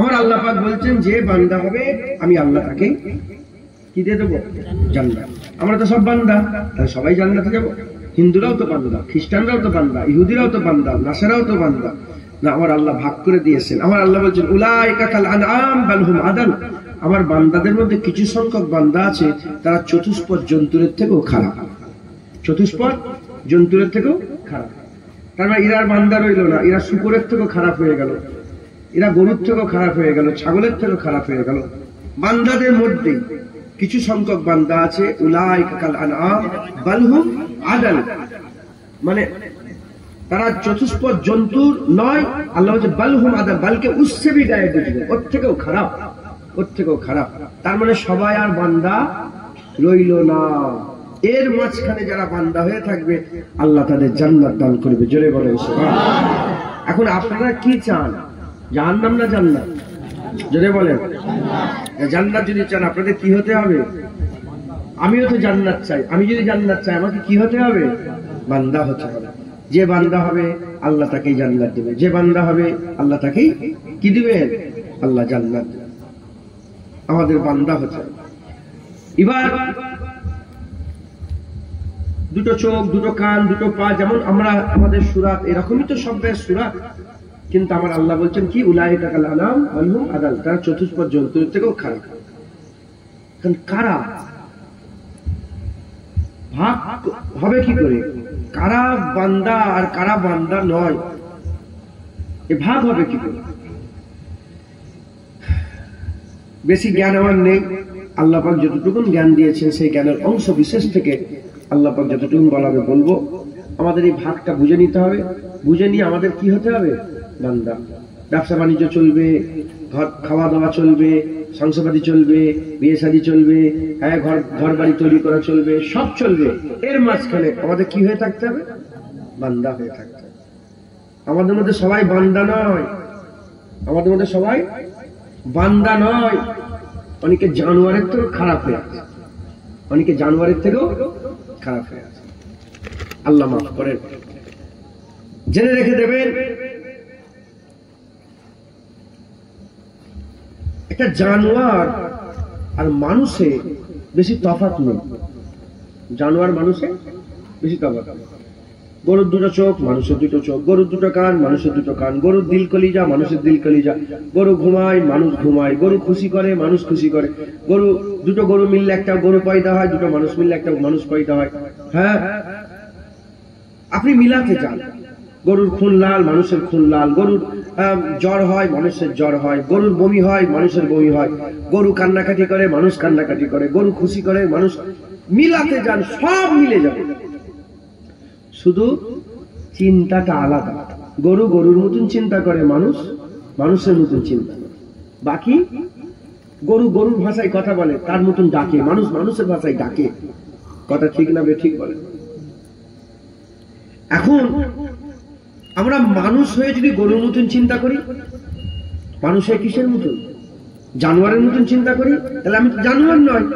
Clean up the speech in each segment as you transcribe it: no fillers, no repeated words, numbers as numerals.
আমার আল্লাহ পাক বলছেন যে বান্দা হবে আমি আল্লাহ তাকে কি দিয়ে দেবো? জান্নাত। আমরা তো সব বান্দা, তাহলে সবাই জান্নাতে যাবো? হিন্দুরাও তো বান্দা, খ্রিস্টানরাও তো বান্দা, ইহুদিরাও তো বান্দা, নাসারাও তো বান্দা। না, আমার আল্লাহ ভাগ করে দিয়েছেন। আমার আল্লাহ বলছেন উলাইকা কাল আনআম বাল হুম আদাল। আমার বান্দাদের মধ্যে কিছু সংখ্যক বান্দা আছে তারা চতুষ্পদ জন্তুর থেকেও খারাপ। চতুষ্পদ জন্তুর থেকেও খারাপ। তার মানে এরা বান্দা রইল না, এরা শুকরের থেকেও খারাপ হয়ে গেল, এরা গরুর থেকেও খারাপ হয়ে গেল, ছাগলের থেকেও খারাপ হয়ে গেল। বান্দাদের মধ্যে কিছু সংখ্যক বান্দা আছে উলাইকা কাল আনআম বাল হুম আদাল, মানে তারা চতুষ্পদ জন্তুর নয়। আল্লাহ বলছে বাল হুম আদাল, বালকে উসসে ভি গায়ে বুঝবে, ওর থেকেও খারাপ, ওর থেকেও খারাপ। তার মানে সবাই আর বান্দা রইল না। এর মাঝখানে যারা বান্দা হয়ে থাকবে আল্লাহ তাদের জান্নাত দান করবে। জোরে বলেন সুবহানাল্লাহ। এখন আপনারা কি চান, জাহান্নাম না জান্নাত? জোরে বলেন। জান্নাত যদি চান আপনাদের কি হতে হবে? আমিও তো জান্নাত চাই। আমি যদি জান্নাত চাই আমাকে কি হতে হবে? বান্দা হতে হবে। যে বান্দা হবে আল্লাহ তাকেই জান্নাত দেবে, যে বান্দা হবে আল্লাহ তাকেই কি দিবেন? আল্লাহ জান্নাত দেবে। আমাদের বান্দা হতে হবে। এবার দুটো চোখ, দুটো কান, দুটো পা, যেমন আমরা আমাদের সূরা এরকমই তো সব সূরা, কিন্তু আমার আল্লাহ বলছেন কি উলাইকা কাল আনআম বাল হুম আদাল, তারা চতুষ্পদ জন্তুর থেকেও খারাপ। কারা ভাগ হবে কি করে? কারা বান্দা আর কারা বান্দা নয়, এ ভাগ হবে কি করে? বেশি জ্ঞান আমার নেই। আল্লাহ পাক যতটুকু জ্ঞান দিয়েছেন সেই জ্ঞানের অংশ বিশেষ থেকে আল্লাহ পাক যতটুকু বলাবে বলবো। আমাদের এই ভাগটা বুঝে নিতে হবে। বুঝে নিয়ে আমাদের কি হতে হবে? বান্দা। ব্যবসা বাণিজ্য চলবে, ঘর খাওয়া দাওয়া চলবে, সংসারপাতি চলবে, বিয়ে শাদী চলবে, হ্যাঁ ঘর বাড়ি তৈরি করা চলবে, সব চলবে। এর মাঝখানে আমাদের কি হয়ে থাকতে হবে? বান্দা হয়ে থাকতে হবে। আমাদের মধ্যে সবাই বান্দা নয়, আমাদের মধ্যে সবাই বান্দা নয়। অনেকে জানোয়ারের থেকেও খারাপ হয়ে আছে, অনেকে জানোয়ারের থেকেও খারাপ হয়ে আছে। আল্লাহ মাফ করেন। জেনে রেখে দেবেন, একটা জানোয়ার আর মানুষে বেশি তফাৎ নেই। জানোয়ার মানুষে বেশি তফাৎ। গরুর দুটো চোখ, মানুষের দুটো চোখ। গরুর দুটো কান, মানুষের দুটো কান। গরুর দিল কলিজা, মানুষের দিল কলিজা। গরু ঘুমায়, মানুষ ঘুমায়। গরু খুশি করে, মানুষ খুশি করে। দুটো গরু মিললে একটা গরু পয়দা হয়, দুটো মানুষ মিললে একটা মানুষ পয়দা হয়। হ্যাঁ, আপনি মিলাতে চান। গরুর খুন লাল, মানুষের খুন লাল। গরুর জ্বর হয়, মানুষের জ্বর হয়। গরুর বমি হয়, মানুষের বমি হয়। গরু কান্নাকাটি করে, মানুষ কান্নাকাটি করে। গরু খুশি করে, মানুষ। মিলাতে যান, সব মিলে যাবে। শুধু চিন্তাটা আলাদা। গরু গরুর মতন চিন্তা করে, মানুষ মানুষের মতন চিন্তা করে। বাকি গরু গরুর ভাষায় কথা বলে, তার মতন ডাকে। মানুষ মানুষের ভাষায় ডাকে। কথা ঠিক না বেঠিক বলে? এখন আমরা মানুষ হয়ে যদি গরুর মতন চিন্তা করি, মানুষ হয়ে কিসের মতন? জানোয়ারের মতন চিন্তা করি, তাহলে আমি তো জানোয়ার নয়।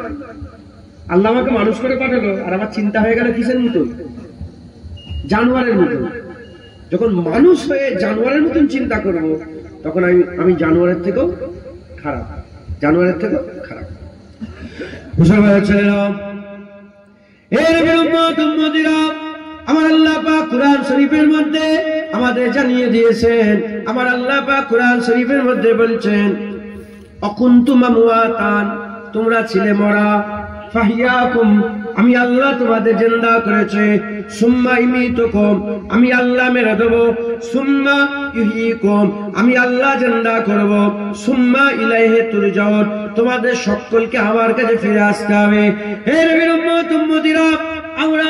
আল্লাহ আমাকে মানুষ করে পাঠালো, আর আমার চিন্তা হয়ে গেল কিসের মতন? জানোয়ারের মতন। যখন মানুষ হয়ে জানোয়ারের মতন চিন্তা করব, তখন আমি জানোয়ারের থেকেও খারাপ, জানোয়ারের থেকেও খারাপ। মুসলমান ছেলেরা, আমার আল্লাহ পাক কুরআন শরীফের মধ্যে আমাদের জানিয়ে দিয়েছেন। আমার আল্লাহ পাক কুরআন শরীফের মধ্যে বলছেন অকুনতুম আমওয়াতান, তোমরা ছিলে মরা, ফাহিয়াকুম, আমি আল্লাহ তোমাদের জিন্দা করেছে। সুম্মা ইমিতুকুম, আমি আল্লাহ মেরে দেব। সুম্মা ইহয়িকুম, আমি আল্লাহ জিন্দা করব। সুম্মা ইলাইহি তুরজাউন, তোমাদের সকলকে আমার কাছে ফিরে আসতে হবে। হে নবীর উম্মত উম্মতিরা, আমরা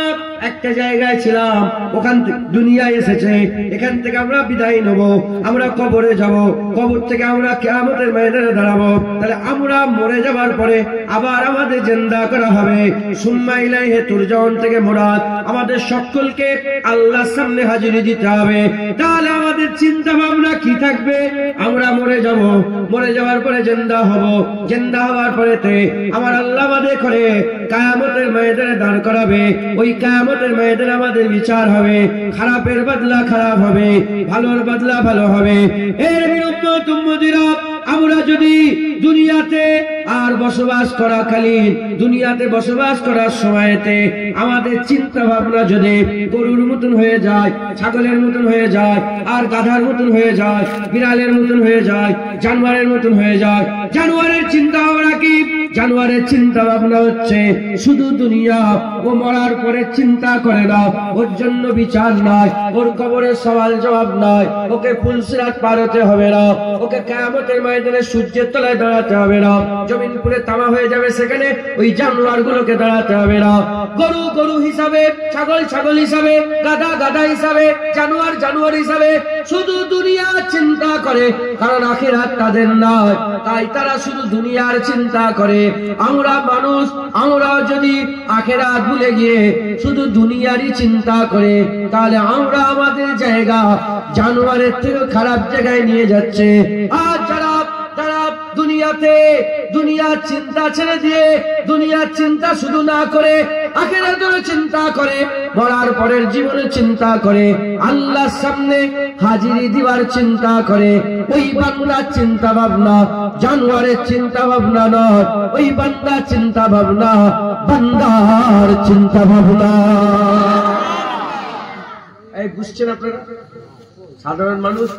একটা জায়গায় ছিলাম, ওখান থেকে দুনিয়ায় এসেছে, এখান থেকে আমরা বিদায় নেব, আমরা কবরে যাব, কবর থেকে আমরা কিয়ামতের ময়দানে দাঁড়াবো। তাহলে আমরা মরে যাবার পরে আবার আমাদের জিন্দা করা হবে। সুম্মা ইলাইহি তুরজাউন থেকে মুরাদ আমাদের সকলকে আল্লাহর সামনে হাজিরি দিতে হবে। তাহলে আমাদের চিন্তা ভাবনা কি থাকবে? আমরা মরে যাব, মরে যাওয়ার পরে জিন্দা হব, জিন্দা হওয়ার পরেতে আমার আল্লাহ আমাদের করে কিয়ামতের ময়দানে দাঁড় করাবে। ওই কিয়ামতের ময়দানে আমাদের বিচার হবে। খারাপের বদলা খারাপ হবে, ভালোর বদলা ভালো হবে। এর বিরুদ্ধে উম্মতিরা, আমরা যদি দুনিয়াতে আর বসবাস করাকালীন, দুনিয়াতে বসবাস করার সময়তে আমাদের চিন্তা ভাবনা যদি গরুর মতন হয়ে যায়, ছাগলের মতন হয়ে যায়, আর গাধার মতন হয়ে যায়, বিড়ালের মতন হয়ে যায়, জানোয়ারের মতন হয়ে যায়। জানোয়ারের চিন্তা ভাবনা কি? জানোয়ারের চিন্তা ভাবনা হচ্ছে শুধু দুনিয়া। ও মরার পরে চিন্তা করে না, ওর জন্য বিচার নাই, ওর কবরের সওয়াল জবাব নাই, ওকে ফুলসিরাত পার হতে হবে না, ওকে কিয়ামতের ময়দানে সূর্যের তলায় দাঁড়াতে হবে না, জমিন পুরে তামা হয়ে যাবে সেখানে ওই জানোয়ার গুলোকে দাঁড়াতে হবে না। গরু গরু হিসাবে, ছাগল ছাগল হিসাবে, গাধা গাধা হিসাবে, জানোয়ার জানোয়ার হিসাবে শুধু দুনিয়া চিন্তা করে, কারণ আখিরাত তাদের নয়, তাই তারা শুধু দুনিয়ার চিন্তা করে। আমরা মানুষ, আমরাও যদি আখিরাত ভুলে গিয়ে শুধু দুনিয়ারই চিন্তা করে, তাহলে আমরা আমাদের জায়গা জানোয়ারের থেকে খারাপ জায়গায় নিয়ে যাচ্ছে। আর যারা দুনিয়াতে দুনিয়ার চিন্তা ছেড়ে দিয়ে দুনিয়ার চিন্তা শুধু না করে আখিরাতের চিন্তা করে, মরার পরের জীবনের চিন্তা করে, আল্লাহর সামনে হাজিরি দিবার চিন্তা করে, ওই বান্দার চিন্তা ভাবনা জানোয়ারের চিন্তা ভাবনা নয়, ওই বান্দার চিন্তা ভাবনা বান্দার চিন্তা ভাবনা। এই বুঝছেন আপনারা? সাধারণ মানুষ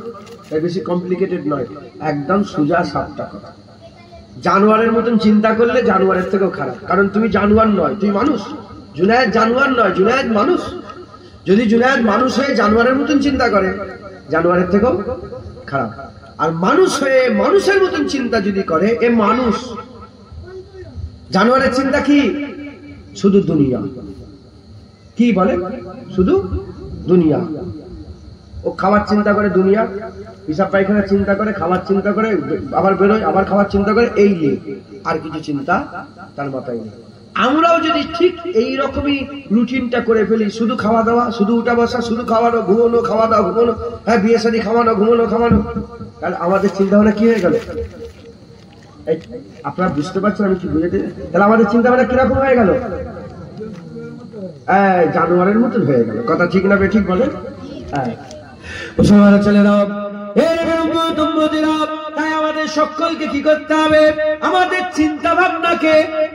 বেশি কমপ্লিকেটেড নয়, একদম সোজা সাপটা কথা। জানোয়ারের মতন চিন্তা করলে জানোয়ারের থেকেও খারাপ, কারণ তুমি জানোয়ার নয়, তুমি মানুষ। জুনায়েদ জানোয়ার নয়, জুনায়েদ মানুষ। যদি জুনায়েদ মানুষ হয়ে জানোয়ারের মতন চিন্তা করে, জানোয়ারের থেকেও খারাপ। আর মানুষ হয়ে মানুষের মতন চিন্তা যদি করে, এ মানুষ। জানোয়ারের চিন্তা কি? শুধু দুনিয়া। কি বলে? শুধু দুনিয়া। ও খাওয়ার চিন্তা করে দুনিয়া, হিসাব পায়খানার চিন্তা করে, খাওয়ার চিন্তা করে, আবার বেরোয়, আবার খাওয়ার চিন্তা করে, এই নিয়ে আর কিছু চিন্তা তার মাথায় নেই। আমরাও যদি ঠিক এই রকমই রুটিনটা করে ফেলি, শুধু খাওয়া দাওয়া, শুধু উঠা বসা, শুধু খাওয়ানো ঘুমানো, খাওয়া দাওয়া ঘুমানো, হ্যাঁ বিয়ে শাদী খাওয়ানো ঘুমানো খাওয়ানো, তাহলে আমাদের চিন্তা ভাবনা কি হয়ে গেল? আপনারা বুঝতে পারছেন আমি কি বুঝাতে? তাহলে আমাদের চিন্তা ভাবনা কিরকম হয়ে গেল? জানোয়ারের মতন হয়ে গেল। কথা ঠিক না ঠিক বলে? হ্যাঁ চলে যাও। তাই আমাদের সকলকে কি করতে হবে? আমাদের চিন্তা ভাবনাকে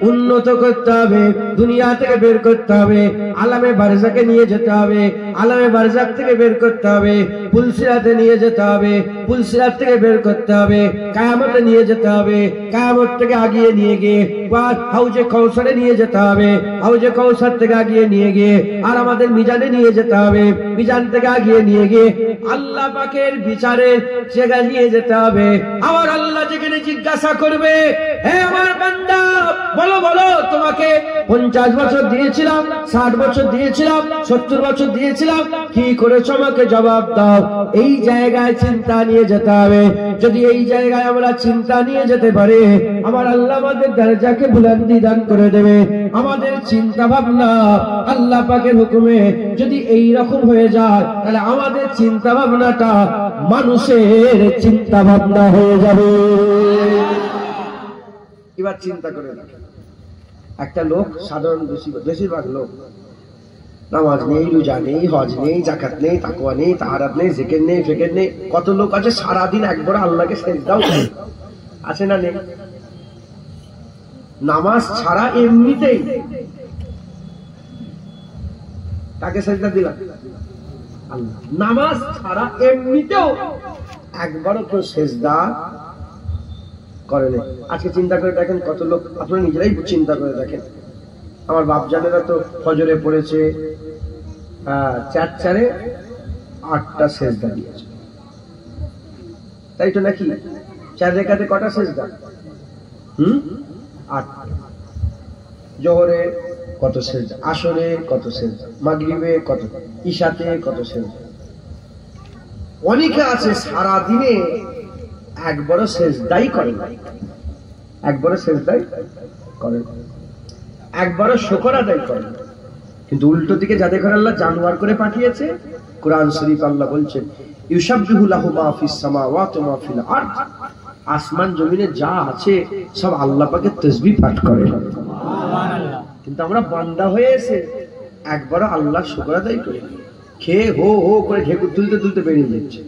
উন্নত করতে হবে, দুনিয়া থেকে বের করতে হবে, আলামে বারজাকে নিয়ে যেতে হবে, আলামে বারজাক থেকে বের করতে হবে, পুলসিরাতে নিয়ে যেতে হবে, পুলসিরাত থেকে বের করতে হবে, কিয়ামতে নিয়ে যেতে হবে, কিয়ামত থেকে আগিয়ে নিয়ে গিয়ে হাউজে কাউসারে নিয়ে যেতে হবে, হাউজে কাউসার থেকে আগিয়ে নিয়ে গিয়ে আর আমাদের মিজানে নিয়ে যেতে হবে, মিজান থেকে আগিয়ে নিয়ে গিয়ে আল্লাহ পাকের বিচারের জায়গায় নিয়ে যেতে হবে। আমার আল্লাহ যেখানে জিজ্ঞাসা করবে, হে আমার বান্দা বলো বলো তোমাকে 50 বছর দিয়েছিলাম, 60 বছর দিয়েছিলাম, 70 বছর দিয়েছিলাম, কি করেছো আমাকে জবাব দাও। এই জায়গায় চিন্তা নিয়ে যেতে হবে। যদি এই জায়গায় আমরা চিন্তা নিয়ে যেতে পারি, আমার আল্লাহ আমাদের দরজাকে বুলন্দি দান করে দেবে। আমাদের চিন্তা ভাবনা আল্লাহ পাকের হুকুমে যদি এই রকম হয়ে যায়, তাহলে আমাদের চিন্তা ভাবনাটা মানুষের চিন্তা ভাবনা হয়ে যাবে। এবার চিন্তা করে দেখেন, একটা লোক, সাধারণ বেশিরভাগ লোক নামাজ নেই, রোজা নেই, হজ নেই, যাকাত নেই, তাকওয়া নেই, তাহারাত নেই, জিকির নেই, ফিকির নেই। কত লোক আছে সারাদিন একবার আল্লাহকে সিজদাও করে, আছে না নেই? নামাজ ছাড়া এমনিতেই তাকে সিজদা দিলাম আল্লাহ। নামাজ ছাড়া এমনিতেও একবারও তো সিজদা করে নেই। আজকে চিন্তা করে দেখেন কত লোক, আপনারা নিজেরাই চিন্তা করে দেখেন। আমার বাপজানেরা তো ফজরে পড়েছে 4 8টা সিজদা দিয়েছে, তাই তো নাকি? 4 রাকাতে কটা সিজদা? 8। জোহরে কত সিজদা, আসরে কত সিজদা, মাগরিবে কত, ইশাতে কত সিজদা। অনেকে আছে সারা দিনে একবারও সিজদাই করে না, একবারও সিজদাই করে না, একবারও শুকর আদায় করে না। কিন্তু উল্টো দিকে যাদের ঘরে আল্লাহ জানোয়ার করে পাঠিয়েছে, কোরআন শরীফ আল্লাহ বলছেন ইউসাব্বিহু লাহু মা ফিস সামাওয়াতি ওয়া মা ফিল আরদ, আসমান জমিনে যা আছে সব আল্লাহ পাকের তাসবিহ পাঠ করে। কিন্তু আমরা বান্দা হয়ে এসে একবারও আল্লাহর শুকর আদায় করি, খেয়ে হো হো করে ঢেকুর তুলতে তুলতে বেরিয়ে যাচ্ছে।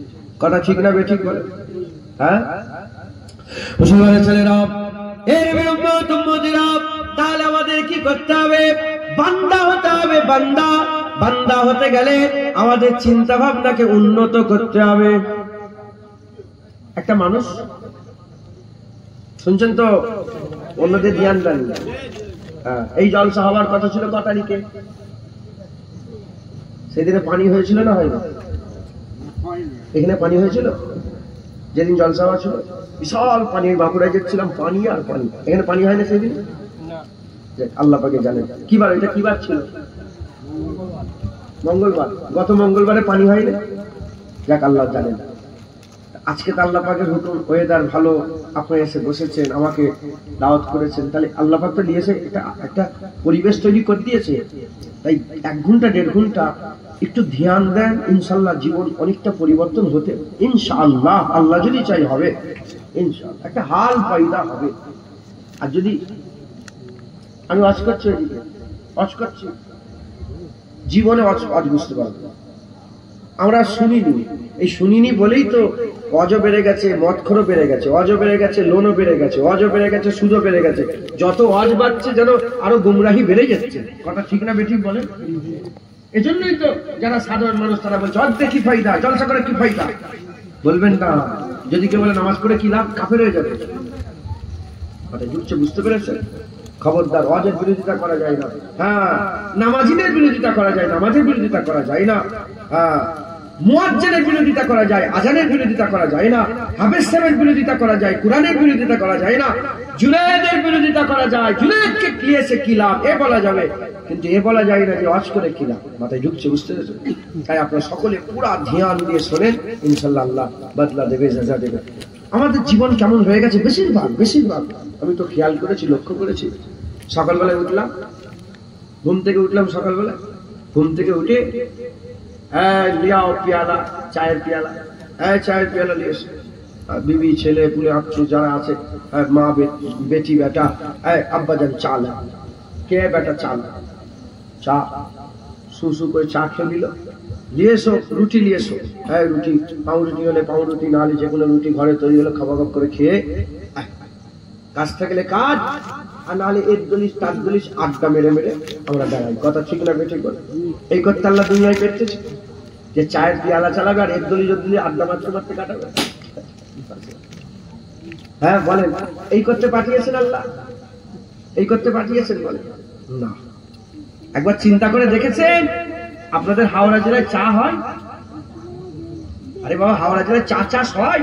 কথা ঠিক না বেঠিক বলে? হ্যাঁ, মুসলমানের ছেলেরা, এর উম্মত উম্মতিরা, তাহলে আমাদের কি করতে হবে? বান্দা হতে হবে। বান্দা বান্দা হতে গেলে আমাদের চিন্তা ভাবনাকে উন্নত করতে হবে। একটা মানুষ, শুনছেন তো, অন্যদের ধ্যান দেন। এই জলসা হওয়ার কথা ছিল কত তারিখে? সেদিনে পানি হয়েছিল না হয়নি? এখানে পানি হয়েছিল যেদিন জলসা হওয়া ছিল, বিশাল পানি। বাঁকুড়ায় যেছিলাম, পানি আর পানি। এখানে পানি হয় না সেদিন? আল্লাহ পাকে জানেন। কি বার? এটা কি বার ছিল? মঙ্গলবার। গত মঙ্গলবারে পানি হয়নি, যাক আল্লাহ জানেন। আজকে তো আল্লাহ পাকের হুকুম, ওয়েদার ভালো, আপনি এসে বসেছেন, আমাকে দাওয়াত করেছেন, তাহলে আল্লাহ পাক তো দিয়েছে, একটা পরিবেশ তৈরি করে দিয়েছে। তাই 1 ঘন্টা 1.5 ঘন্টা একটু ধ্যান দেন, ইনশাআল্লাহ জীবন অনেকটা পরিবর্তন হতে, ইনশাআল্লাহ, আল্লাহ যদি চাই হবে, ইনশাআল্লাহ একটা হাল পয়দা হবে। আর যদি আমি ওয়াজ করছি, এদিকে ওয়াজ করছি, জীবনে ওয়াজ বুঝতে পারবো। আমরা শুনিনি, এই শুনিনি বলেই তো অজও বেড়ে গেছে, মদখোরও বেড়ে গেছে, অজও বেড়ে গেছে, লোনও বেড়ে গেছে, অজও বেড়ে গেছে, সুদও বেড়ে গেছে। যত অজ বাড়ছে যেন আরো গুমরাহি বেড়ে যাচ্ছে। কথা ঠিক না বেঠিক বলেন? এজন্যই তো যারা সাধারণ মানুষ তারা বলছে অর্ধেক কি ফায়দা, জলসা করে কি ফায়দা? বলবেন না। যদি কেউ বলে নামাজ পড়ে কি লাভ, কাফের হয়ে যাবে। কথা ঢুকছে, বুঝতে পেরেছেন? খবরদার, ওয়াজের বিরোধিতা করা যায় না। হ্যাঁ, নামাজিদের বিরোধিতা করা যায়, নামাজের বিরোধিতা করা যায় না। হ্যাঁ, মুয়াজ্জিনের বিরোধিতা করা যায়, আজানের বিরোধিতা করা যায় না। হাফেজ সাহেবের বিরোধিতা করা যায়, কোরআনের বিরোধিতা করা যায় না। জুনায়েদের বিরোধিতা করা যায়, জুনায়েদকে কিয়েছে কি লাভ এ বলা যাবে, কিন্তু এ বলা যায় না যে ওয়াজ করে কি লাভ। মাথায় ঢুকছে, বুঝতে পেরেছেন? তাই আপনারা সকলে পুরা ধ্যান দিয়ে শোনেন, ইনশাআল্লাহ আল্লাহ বদলা দেবে, সাজা দেবে। আমাদের জীবন কেমন হয়ে গেছে, বেশিরভাগ আমি তো খেয়াল করেছি, লক্ষ্য করেছি। সকালবেলায় উঠলাম, ঘুম থেকে উঠলাম, সকালবেলায় ঘুম থেকে উঠে লিয়াও পেয়ালা, চায়ের পেয়ালা, চায়ের পেয়ালা নিয়ে এসে বিবি, ছেলে পুলে আত্মীয় যারা আছে, মা, বেটি, বেটা, আব্বা যান চা লা, কে বেটা চা লা, চা সুসু করে চা খেয়ে নিল। নিয়ে এসো রুটি, নিয়ে এসো, রুটি, পাউরুটি হলে পাউরুটি, না হলে যে কোনো রুটি ঘরে তৈরি হলে খাওয়া করে খেয়ে, কাজ থাকলে কাজ, আর নাহলে 1 দলিশ 4 দলিশ আড্ডা মেরে মেরে আমরা বেড়াই। কথা ঠিক না বেঠিক বলে? এই করতে আল্লাহ দুনিয়ায় পেতেছে যে চায়ের পেয়ালা চালাবে আর 1 দলিশ আড্ডা মারতে মারতে কাটাবে। হ্যাঁ বলেন, এই করতে পাঠিয়েছেন আল্লাহ? এই করতে পাঠিয়েছেন? বলেন না। একবার চিন্তা করে দেখেছেন আপনাদের হাওড়া জেলায় চা হয়? আরে বাবা, হাওড়া জেলায় চা চাষ হয়?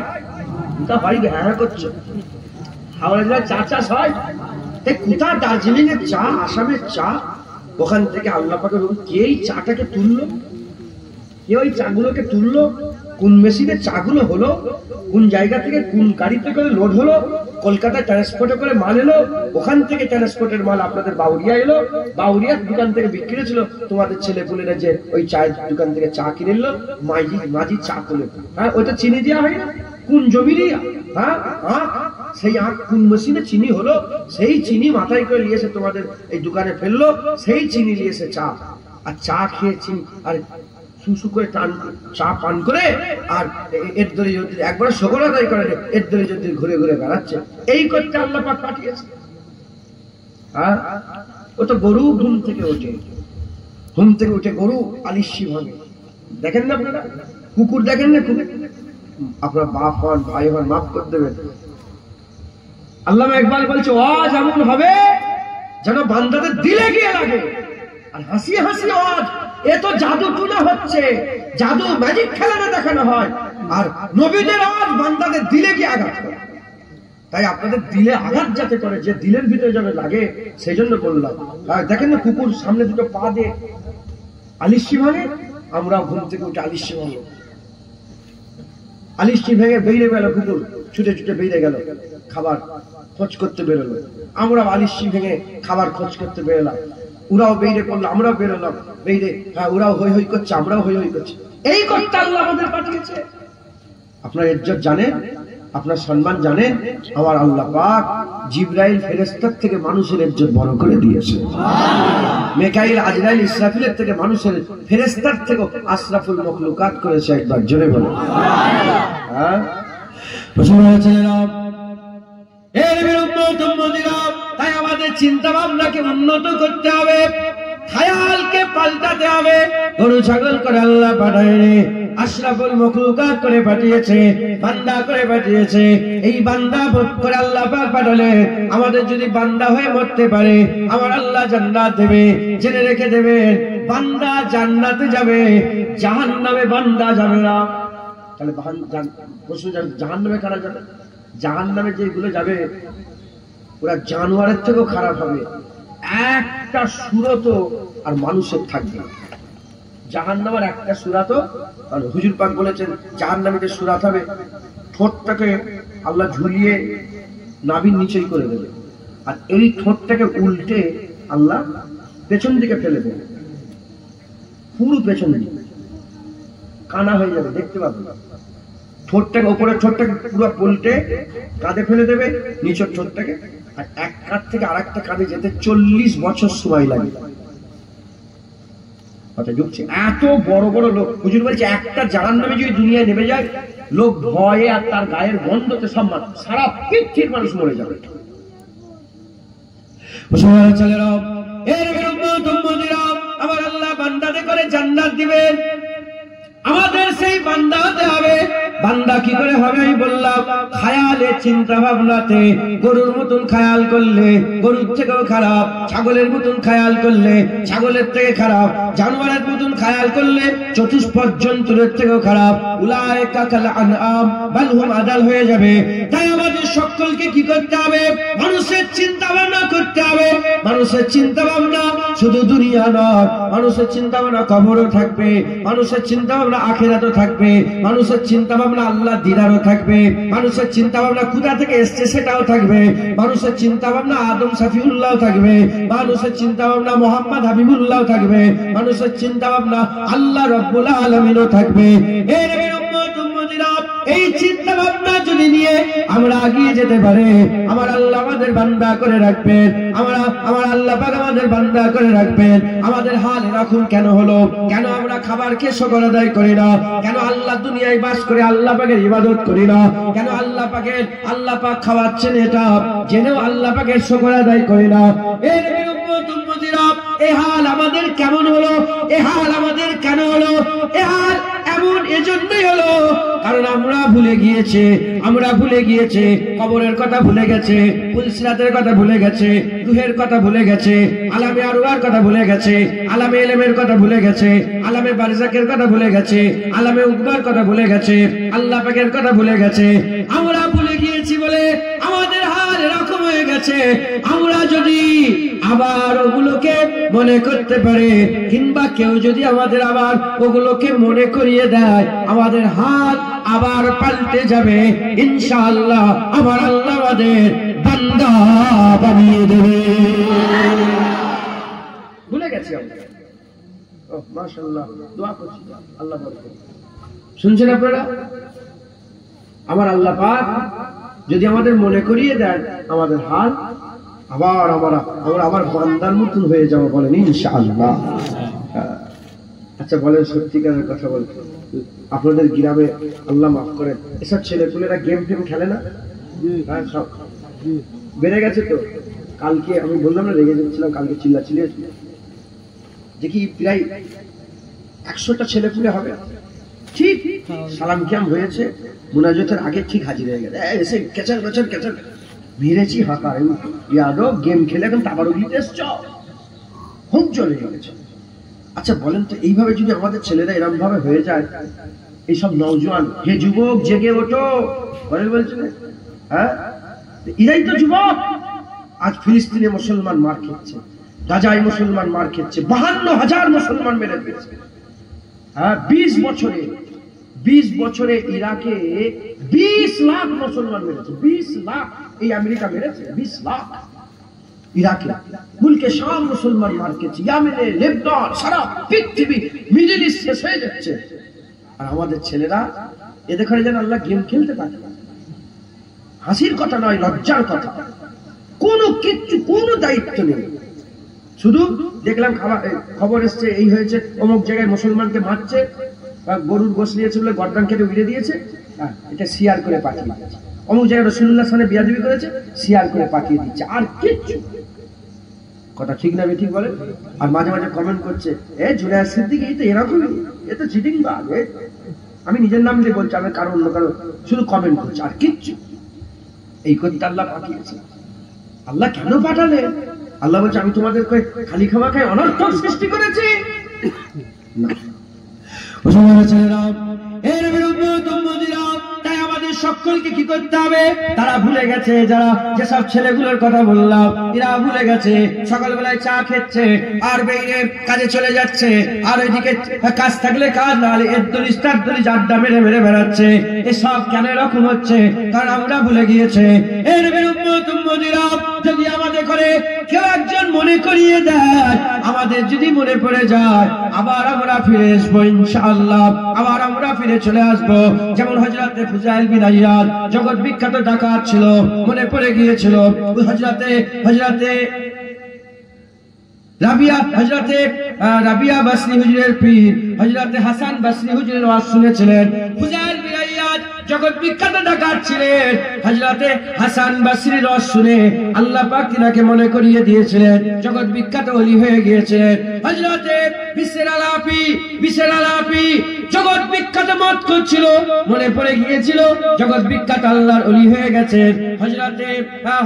তা হয়, হ্যাঁ করছো। হাওড়া জেলায় চা চাষ হয়? কোথা দার্জিলিং এর চা, আসামের চা, ওখান থেকে আল্লাহ পাকের কে এই চাটাকে তুললো, কে ওই চাগুলোকে তুললো, কোন মেশিনে চাগুলো হলো, কোন জায়গা থেকে কোন গাড়িতে করে লোড হলো, কলকাতায় ট্রান্সপোর্টে করে মাল এলো, ওখান থেকে ট্রান্সপোর্টের মাল আপনাদের বাউরিয়া এলো, বাউরিয়ার দোকান থেকে বিক্রি ছিল, তোমাদের ছেলে পুলেরা যে ওই চায়ের দোকান থেকে চা কিনে নিল, মাঝি চা তুলে, হ্যাঁ ওইটা চিনি দেওয়া হয় না? কোন জমিরই, হ্যাঁ সেই কোন মেশিনে চিনি হলো, সেই চিনি মাথায় করে নিয়েছে তোমাদের এই দোকানে ফেললো, সেই চিনি নিয়েছে চা, আর চা খেয়ে চিনি আর সুসু করে চা পান করে আর এর দলে যদি একবার সকল আদায় করে, এর দলে যদি ঘুরে ঘুরে বেড়াচ্ছে। এই করতে আল্লাহ পাক পাঠিয়েছে। হ্যাঁ, ও তো গরু ঘুম থেকে উঠে গরু আলিশি ভাঙে। দেখেন না আপনারা? কুকুর দেখেন না? কুকুর, আপনার বাপ হন, ভাই হন, মাফ করে দেবেন। আল্লামা ইকবাল বলছে, ওয়াজ এমন হবে যেন বান্দাদের দিলে গিয়ে লাগে। আর হাসি হাসি ওয়াজ, এ তো জাদু টুনা হচ্ছে, জাদু ম্যাজিক খেলানো দেখানো হয়। আর নবীদের আওয়াজ বান্দাদের দিলে গিয়ে আঘাত করে। তাই আপনাদের দিলে আঘাত যাতে করে, যে দিলের ভিতরে যাবে লাগে, সেই জন্য বললাম। দেখেন না কুকুর সামনে দুটো পা দিয়ে আলিশি ভাঙে, আমরা ঘুম থেকে উঠে আলিশি ভাঙো, আলিশি ভেঙে বেরিয়ে গেল, কুকুর ছুটে ছুটে বেরিয়ে গেল, খাবার খোঁজ করতে বেরোলো, আমরা আলিশি ভেঙে খাবার খোঁজ করতে বেরোলাম, ওরাও বেরিয়ে পড়লো, আমরাও বেরোলাম, বেরিয়ে হ্যাঁ ওরাও হই হই করছে, আমরাও হই হই করছি। এই করতে আল্লাহ আমাদের পাঠিয়েছে। আপনার ইজ্জত জানেন, আপনার সম্মান জানেন, আমার আল্লাহ পাক জিবরাইল ফেরেশতার থেকে মানুষের ইজ্জত বড় করে দিয়েছে। মিকাইল, আজরাইল, ইসরাফিলের থেকে মানুষের, ফেরেশতার থেকে আশরাফুল মখলুকাত করেছে। একবার জোরে বলো হ্যাঁ। তাই আমাদের চিন্তা ভাবনাকে উন্নত করতে হবে, খেয়ালকে পাল্টাতে হবে। গরু ছাগল করে আল্লাহ পাঠায়নি, আশরাফুল মখলুকাত করে পাঠিয়েছে, বান্দা করে পাঠিয়েছে। এই বান্দা করে আল্লাহ পাক পাঠালে আমাদের যদি বান্দা হয়ে মরতে পারে আমার আল্লাহ জান্নাত দেবে। জেনে রেখে দেবেন, বান্দা জান্নাতে যাবে, জাহান্নামে বান্দা যাবে না। তাহলে জাহান্নামে কারা যাবে? জাহান্নামে যেগুলো যাবে ওরা জানোয়ারের থেকেও খারাপ হবে, একটা সুরত আর মানুষের থাকবে। জাহান্নামের একটা সুরাত, হুজুর পাক বলেছেন জাহান্নামীদের সুরাত হবে ঠোঁটটাকে আল্লাহ ঝুলিয়ে নাভির নিচেই করে দেবে, আর এই ঠোঁটটাকে উল্টে আল্লাহ পেছন দিকে ফেলে দেবে, পুরো পেছন দিকে কানা হয়ে যাবে, দেখতে পাবে। ঠোঁটটাকে ওপরের ঠোঁটটাকে পুরো উল্টে কাঁধে ফেলে দেবে, নিচের ঠোঁটটাকে, আর এক কাঁধ থেকে আর একটা কাঁধে যেতে 40 বছর সময় লাগে। এত বড় বড় লোক, হুজুর বলছে একটা জাহান্নামে যদি দুনিয়ায় নেমে যায়, লোক ভয়ে আর তার গায়ের গন্ধতে সব সারা পৃথিবীর মানুষ মরে যাবে। আমার আল্লাহ বান্দাতে করে জান্নাত দিবেন, আমাদের সেই বান্দা হতে হবে। বান্দা কি করে হবে আমি বললাম, খায়ালে চিন্তা ভাবনাতে। গরুর মতন খায়াল করলে গরুর থেকেও খারাপ, ছাগলের মতন খায়াল করলে ছাগলের থেকে খারাপ, জানোয়ারের মতন খায়াল করলে চতুষ্পদ জন্তুর থেকেও খারাপ। উলাইকা কাল আনআম বাল হুম আদাল হয়ে যাবে। তাই আমাদের সকলকে কি করতে হবে? মানুষের চিন্তা ভাবনা করতে হবে। মানুষের চিন্তা ভাবনা শুধু দুনিয়া নয়, মানুষের চিন্তা ভাবনা কবরও থাকবে, মানুষের চিন্তা ভাবনা আখিরাতও থাকবে, মানুষের চিন্তা ভাবনা আল্লাহ দিদারও থাকবে, মানুষের চিন্তা ভাবনা কোথা থেকে এসছে সেটাও থাকবে, মানুষের চিন্তা ভাবনা আদম শফিউল্লাহ থাকবে, মানুষের চিন্তা ভাবনা মোহাম্মদ হাবিবুল্লাহ থাকবে, মানুষের চিন্তা ভাবনা আল্লাহ রাব্বুল আলামিনও থাকবে। এই চিন্তা ভাবনা যদি নিয়ে আমরা এগিয়ে যেতে পারি, আমার আল্লাহ আমাদের বান্দা করে রাখবেন, আমার আল্লাহ পাক আমাদের বান্দা করে রাখবেন। আমাদের হাল এরকম কেন হলো? কেন আমরা খাবার খেয়ে শুকর আদায় করি না? কেন আল্লাহ দুনিয়ায় বাস করে আল্লাহ পাকের ইবাদত করি না? কেন আল্লাহ পাক খাওয়াচ্ছেন এটা জেনেও আল্লাহ পাকের শুকর আদায় করি না? এই হাল আমাদের কেমন হলো? এই হাল আমাদের কেন হলো? এই হাল এমন এজন্যই হলো কারণ আমরা ভুলে গিয়েছে কবরের কথা ভুলে গেছে, পুলসিরাতের কথা ভুলে গেছে, রূহের কথা ভুলে গেছে, আলামে আরওয়ার কথা ভুলে গেছে, আলামে ইলমের কথা ভুলে গেছে, আলামে বারজাকের কথা ভুলে গেছে, আলামে উকবার কথা ভুলে গেছে, আল্লাহ পাকের কথা ভুলে গেছে। আমরা ভুলে গিয়েছি বলে আমাদের হাল এরকম হয়ে গেছে। আমরা যদি আবার ওগুলোকে মনে করতে পারে, কিংবা কেউ যদি আমাদের আবার ওগুলোকে মনে করিয়ে দেয়, আমাদের হাত আবার পাল্টে যাবে ইনশাআল্লাহ। আমার আল্লাহ আমাদের বান্দা বানিয়ে দেবে। ভুলে গেছি আমরা, মাশাআল্লাহ, দোয়া করছি আল্লাহ বরকত। শুনছেন আপনারা? আমার আল্লাহ পাক যদি আমাদের মনে করিয়ে দেন, আমাদের হাল আবার আমরা আবার বান্দার মতন হয়ে যাবো, বলেন ইনশাআল্লাহ। আচ্ছা বলেন, সত্যিকারের কথা বলতে, আপনাদের গ্রামে আল্লাহ মাফ করেন এসব ছেলেপুলেরা গেম ফেম খেলে না? সব বেড়ে গেছে তো। কালকে আমি বললাম না, রেগে যাচ্ছিলাম, কালকে চিল্লাচিল্লি দেখি প্রায় 100টা ছেলেপুলে হবে, ঠিক সালাম ক্যাম্প হয়েছে, মুনাজাতের আগে ঠিক হাজির হয়ে গেছে, এসে কেচার মেরেছি হাঁকা, ইয়াদো গেম খেলে এখন তাবারুগিতে এসছ, খুব চলে গেছে। আচ্ছা বলেন তো, এইভাবে যদি আমাদের ছেলেরা এরকম ভাবে হয়ে যায়, এইসব নওজোয়ান, হে যুবক জেগে ওঠো, বলেন বলছে, হ্যাঁ এরাই তো যুবক। আজ ফিলিস্তিনে মুসলমান মার খেচ্ছে, গাজায় মুসলমান মার খেচ্ছে, 52,000 মুসলমান মেরে দিয়েছে। হ্যাঁ 20 বছরে ইরাকে 20 লাখ মুসলমান মেরেছে, 20 লাখ। এই আমেরিকা মেরেছে 20 লাখ ইরাকে, মুলকে শাম মুসলমান মার খেচ্ছে, ইয়ামেনে, লেবনন, সারা পৃথিবী, মিডল ইস্ট শেষ হয়ে যাচ্ছে। আর আমাদের ছেলেরা এদের ঘরে যেন আল্লাহ গেম খেলতে পারে। হাসির কথা নয়, লজ্জার কথা। কোনো দায়িত্ব নেই, শুধু দেখলাম খবর এসছে এই হয়েছে, অমুক জায়গায় মুসলমানকে মারছে, গরুর গোশ নিয়েছে বলে গর্দান কেটে উড়ে দিয়েছে, এটা শেয়ার করে পাঠিয়ে দিয়েছে। অমুক জায়গায় রাসূলুল্লাহ সামনে বিয়াদবি করেছে, শেয়ার করে পাঠিয়ে দিচ্ছে, আর কিচ্ছু। কথা ঠিক না ঠিক বলে? আর মাঝে মাঝে কমেন্ট করছে, এ জুনায়েদ সিদ্দিকী তো এরকমই, এ তো চিটিং বাজ। আমি নিজের নাম দিয়ে বলছি, আমি কারো অন্য কারো, শুধু কমেন্ট করছে আর কিচ্ছু। এই করতে আল্লাহ পাঠিয়েছে। আল্লাহ কেন পাঠালে? আল্লাহ বলছে আমি তোমাদের খালি খাওয়া খাই অনর্থক সৃষ্টি করেছি না। তাই আমাদের সকলকে কি করতে হবে? তারা ভুলে গেছে, যারা যেসব ছেলেগুলোর কথা বললাম, এরা ভুলে গেছে। সকালবেলায় চা খেচ্ছে আর বেরিয়ে কাজে চলে যাচ্ছে, আর ওইদিকে কাজ থাকলে কাজ, না হলে এর দলিস আড্ডা মেরে মেরে বেড়াচ্ছে। এসব কেন এরকম হচ্ছে? কারণ আমরা ভুলে গিয়েছে। এর যদি আমাদের করে কেউ একজন মনে করিয়ে দেয়, আমাদের যদি মনে পড়ে যায়, আবার আমরা ফিরে আসবো ইনশাআল্লাহ, আবার আমরা ফিরে চলে আসবো। যেমন হযরতে ফুজাইল বিন আইয়াদ জগৎ বিখ্যাত ডাকাত ছিল, মনে পড়ে গিয়েছিল হযরতে রাবিয়া বাসরি হুজুরের পীর হযরতে হাসান বাসরি হুজুরের ওয়াজ শুনেছিলেন। ফুজাইল বিন আইয়াদ জগৎ বিখ্যাত ডাকাত ছিলেন। হযরতে হাসান বাসরির ওয়াজ শুনে আল্লাহ পাক তিনাকে মনে করিয়ে দিয়েছিলেন, জগৎ বিখ্যাত ওলি হয়ে গিয়েছিলেন। হযরতে বিশর আলাপি জগৎ বিখ্যাত মত করছিল, মনে পড়ে গিয়েছিল, জগৎ বিখ্যাত আল্লাহর ওলি হয়ে গেছেন।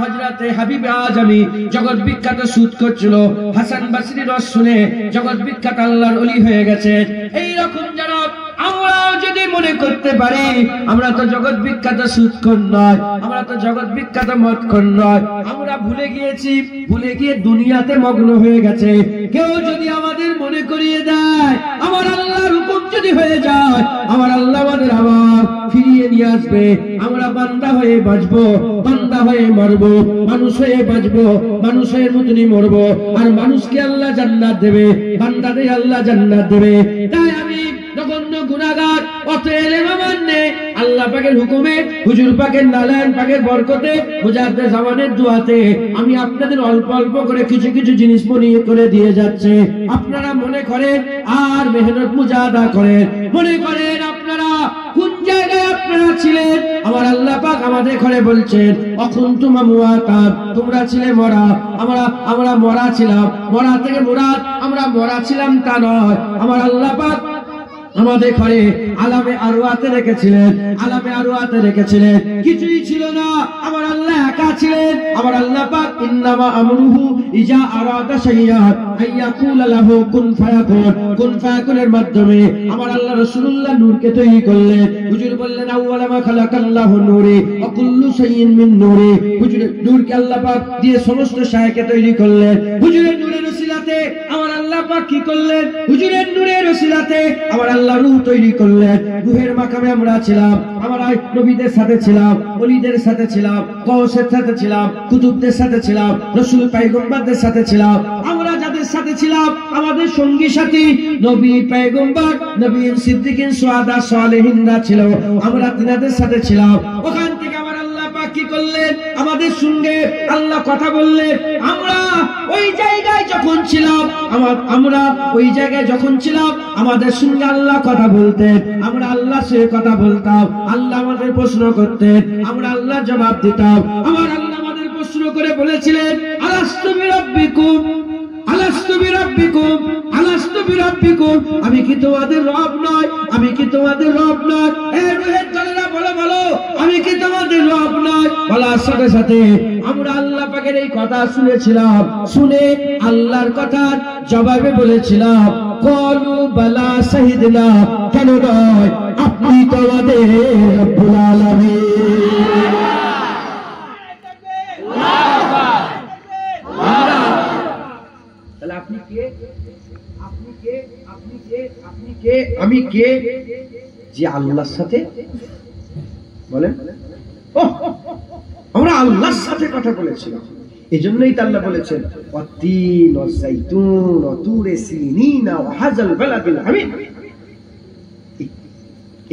হযরতে হাবিব আজমি জগৎ বিখ্যাত সুদ করছিল, হাসান বাসরির ওয়াজ শুনে জগৎ বিখ্যাত আল্লাহর ওলি হয়ে গেছেন। এই রকম যারা আমরাও যদি মনে করতে পারি, আমরা তো জগৎ বিখ্যাত সুদখোর নয়, আমরা তো জগৎ বিখ্যাত মদখোর নয়, আমরা ভুলে গিয়েছি, ভুলে গিয়ে দুনিয়াতে মগ্ন হয়ে গেছে। কেউ যদি আমাদের মনে করিয়ে দেয়, আমার আল্লাহর হুকুম যদি হয়ে যায়, আমার আল্লাহ আমাদের আবার ফিরিয়ে নিয়ে আসবে। আমরা বান্দা হয়ে বাঁচবো, বান্দা হয়ে মরবো, মানুষ হয়ে বাঁচবো, মানুষের মতনই মরবো। আর মানুষকে আল্লাহ জান্নাত দেবে, বান্দাদের আল্লাহ জান্নাত দেবে। তাই আমি জঘন্য গুনাহগার, অত এলেম আমার নেই, আল্লাহ পাকের হুকুমে, হুজুর পাকের নালায়ন পাকের বরকতে, মুজাদ্দেদ জামানের দুআতে আমি আপনাদের অল্প অল্প করে কিছু কিছু জিনিস মনে করে দিয়ে যাচ্ছে। আপনারা মনে করেন আর মেহনত মুজাহাদা করেন, মনে করেন আপনারা কোন জায়গায় আপনারা ছিলেন। আমার আল্লাহ পাক আমাদের ঘরে বলছেন, অকুনতুম মুআতাব, তোমরা ছিলে মরা, আমরা মরা ছিলাম। মরা থেকে মুরাদ আমরা মরা ছিলাম তা নয়। আমার আল্লাহ পাক আমাদের ঘরে আলামে আরওয়াতে রেখেছিলেন, আলামে আরওয়াতে রেখেছিলেন, কিছুই ছিল না, আমার আল্লাহ একা ছিলেন। আমার আল্লাহ পাক ইন্নামা আমরুহু ইজা আরাদা শাইআন আইয়াকুল লাহু কুন ফায়াকুন, কুন ফায়াকুনের মাধ্যমে আমার আল্লাহ রাসূলুল্লাহ নূরকে তৈরি করলেন। হুজুর বললেন আউয়ালা মা খালাকাল্লাহু নূরি ওয়া কুল্লু শাইইন মিন নূরি। হুজুরের নূরকে আল্লাহ পাক দিয়ে সমস্ত শায়কে তৈরি করলেন। হুজুরের নূরের ওসিলাতে আমার আল্লাহ পাক কি করলেন? হুজুরের নূরের ওসিলাতে আমার আল্লাহ রূহ তৈরি করলেন। রূহের মাকামে আমরা ছিলাম, আমরা নবীদের সাথে ছিলাম, ওলিদের সাথে ছিলাম, গওসের সাথে ছিলাম, কুতুবদের সাথে ছিলাম, রাসূল পয়গম্বরদের সাথে ছিলাম। আমরা যাদের সাথে ছিলাম, আমাদের সঙ্গী সাথী নবী পয়গম্বর, নবীন, সিদ্দিকিন, শুহাদা, সালেহিনরা ছিল, আমরা তিনাদের সাথে ছিলাম। ওখান থেকে আমার আল্লাহ পাক কি করলেন? আমাদের সঙ্গে আল্লাহ কথা বললেন। আমরা ওই জায়গায় যখন ছিলাম, আমরা ওই জায়গায় যখন ছিলাম, আমাদের সঙ্গে আল্লাহ কথা বলতেন, আমরা আল্লাহ সে কথা বলতাম। আল্লাহ আমাদের প্রশ্ন করতেন, আমরা আল্লাহ জবাব দিতাম। আমার আল্লাহ আমাদের প্রশ্ন করে বলেছিলেন, আলাস্তু বিরাব্বিকুম, আলাস্তু বিরাব্বিকুম, আলাস্তু বিরাব্বিকুম, আমি কি তোমাদের রব নয়? আমি কি তোমাদের রব নয়? এ রূহের দলেরা বলো বলো, আমি কি তোমাদের রব নয়? বলার সাথে সাথে আমরা আল্লাহ পাকের এই কথা শুনেছিলাম, শুনে আল্লাহর কথা জবাবে বলেছিলাম, কলু বালা শাহিদনা, কেন নয়, আপনি তো আমাদের রব্বুল আলামিন। তাহলে আপনি কে? আপনি কে? আপনি কে? আপনি কে? আমি কে? যে আল্লাহর সাথে বলেন, আমরা আল্লাহর সাথে কথা বলেছিলাম। এই জন্যই তো আল্লাহ বলেছেন, ওয়াতিন ওয়াজাইতুন ওয়াতুরে সিনিনা ওয়াহাজাল বালাদিল হামিদ।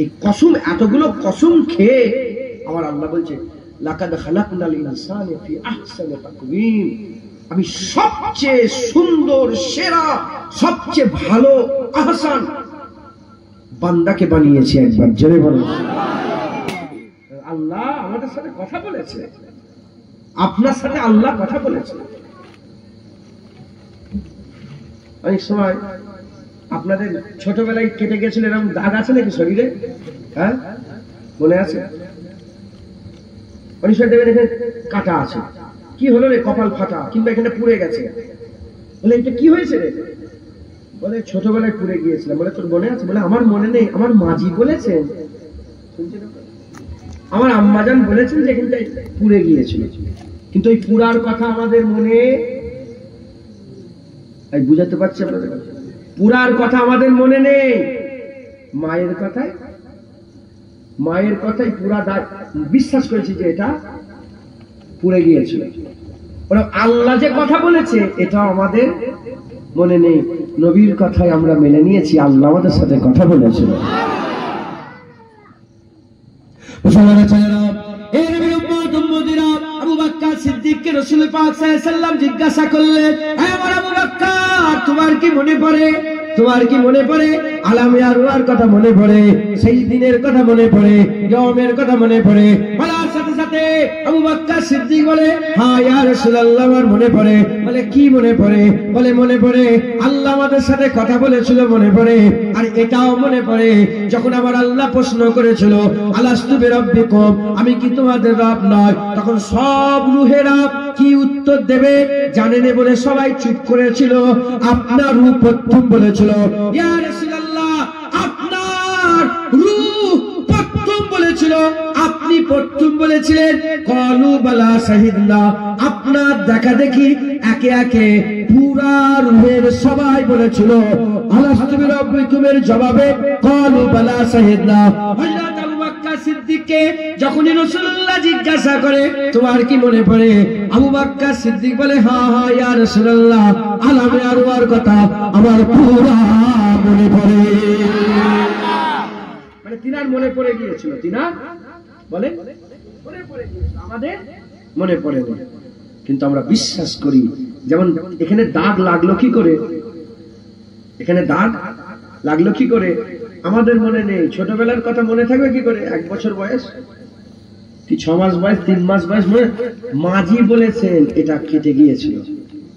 এই কসম, এতগুলো কসম খেয়ে আমার আল্লাহ বলছে, লাকাদ খালাকনাল ইনসানা ফি আহসানি তাকওয়িম, আমি সবচেয়ে সুন্দর, সেরা, সবচেয়ে ভালো আহসান বান্দাকে বানিয়েছি। একবার জোরে বলুন। আল্লাহ আমাদের সাথে কথা বলেছে, আপনার সাথে আল্লাহ কথা বলেছে। অনেক সময় আপনাদের ছোটবেলায় কেটে গেছিল এরকম দাগ আছে নাকি শরীরে? হ্যাঁ, মনে আছে? অনেক সময় দেখবেন এখানে কাটা আছে, কি হলো রে, কপাল ফাটা, কিংবা এখানে পুড়ে গেছে, বলে এটা কি হয়েছে রে? বলে ছোটবেলায় পুড়ে গিয়েছিলাম। বলে তোর মনে আছে? বলে আমার মনে নেই, আমার মাঝি বলেছেন, আমার আম্মাজান বলেছেন যে এখানটায় পুড়ে গিয়েছিল। কিন্তু ওই পুরার কথা আমাদের মনে, বুঝাতে পারছি আপনাদের? পুরার কথা আমাদের মনে নেই, মায়ের কথায়, মায়ের কথাই পুরা বিশ্বাস করেছি যে এটা পুড়ে গিয়েছিল। আল্লাহ যে কথা বলেছে এটাও আমাদের মনে নেই। নবীর কথাই আমরা মেনে নিয়েছি, আল্লাহ আমাদের সাথে কথা বলেছিল। আবু বকর সিদ্দিককে রাসূল পাক সাল্লাল্লাহু আলাইহি ওয়াসাল্লাম জিজ্ঞাসা করলেন, হে আমার আবু বকর, তোমার কি মনে পড়ে, তোমার কি মনে পড়ে আলামে আরওয়ার কথা মনে পড়ে, সেই দিনের কথা মনে পড়ে, ইয়াউমের কথা মনে পড়ে? বলার সাথে সাথে আবু বকর সিদ্দিক বলে, হ্যাঁ ইয়া রাসূলুল্লাহ, আমার মনে পড়ে। বলে কি মনে পড়ে? বলে মনে পড়ে আল্লাহ আমাদের সাথে কথা বলেছিল, মনে পড়ে। আর এটাও মনে পড়ে যখন আমার আল্লাহ প্রশ্ন করেছিল, আলাস্তু বিরাব্বিকুম, আমি কি তোমাদের রব নয়? তখন সব রূহেরা কি উত্তর দেবে জানেন বলে সবাই চুপ করেছিল। আপনার রূহ প্রথম বলেছিল, ইয়া রাসূলুল্লাহ, আপনার রূহ প্রথম বলেছিল, আপনি প্রথম বলেছিলেন। ক্বালু বালা শাহিদনা, আপনার দেখা দেখি একে একে পুরা রূহের সবাই বলেছিল আলাস্তু বিরাব্বিকুমের জবাবে ক্বালু বালা শাহিদনা। হযরত আবু বকর সিদ্দিককে যখনই রাসূলুল্লাহ জিজ্ঞাসা করে তোমার কি মনে পড়ে, আবু বকর সিদ্দিক বলে, হ্যাঁ হ্যাঁ ইয়া রাসূলুল্লাহ, আলামে আরওয়ার কথা আমার পুরা মনে পড়ে। মানে তিনার মনে পড়ে গিয়েছিল, তিনার বলে মনে পড়ে গিয়েছিল, আমাদের মনে পড়ে না। কিন্তু আমরা বিশ্বাস করি। যেমন এখানে দাগ লাগলো কি করে, এখানে দাগ লাগলো কি করে আমাদের মনে নেই। ছোটবেলার কথা মনে থাকবে কি করে? 1 বছর বয়স কি 6 মাস বয়স, 3 মাস বয়স, মাঝি বলেছেন এটা কেটে গিয়েছিল,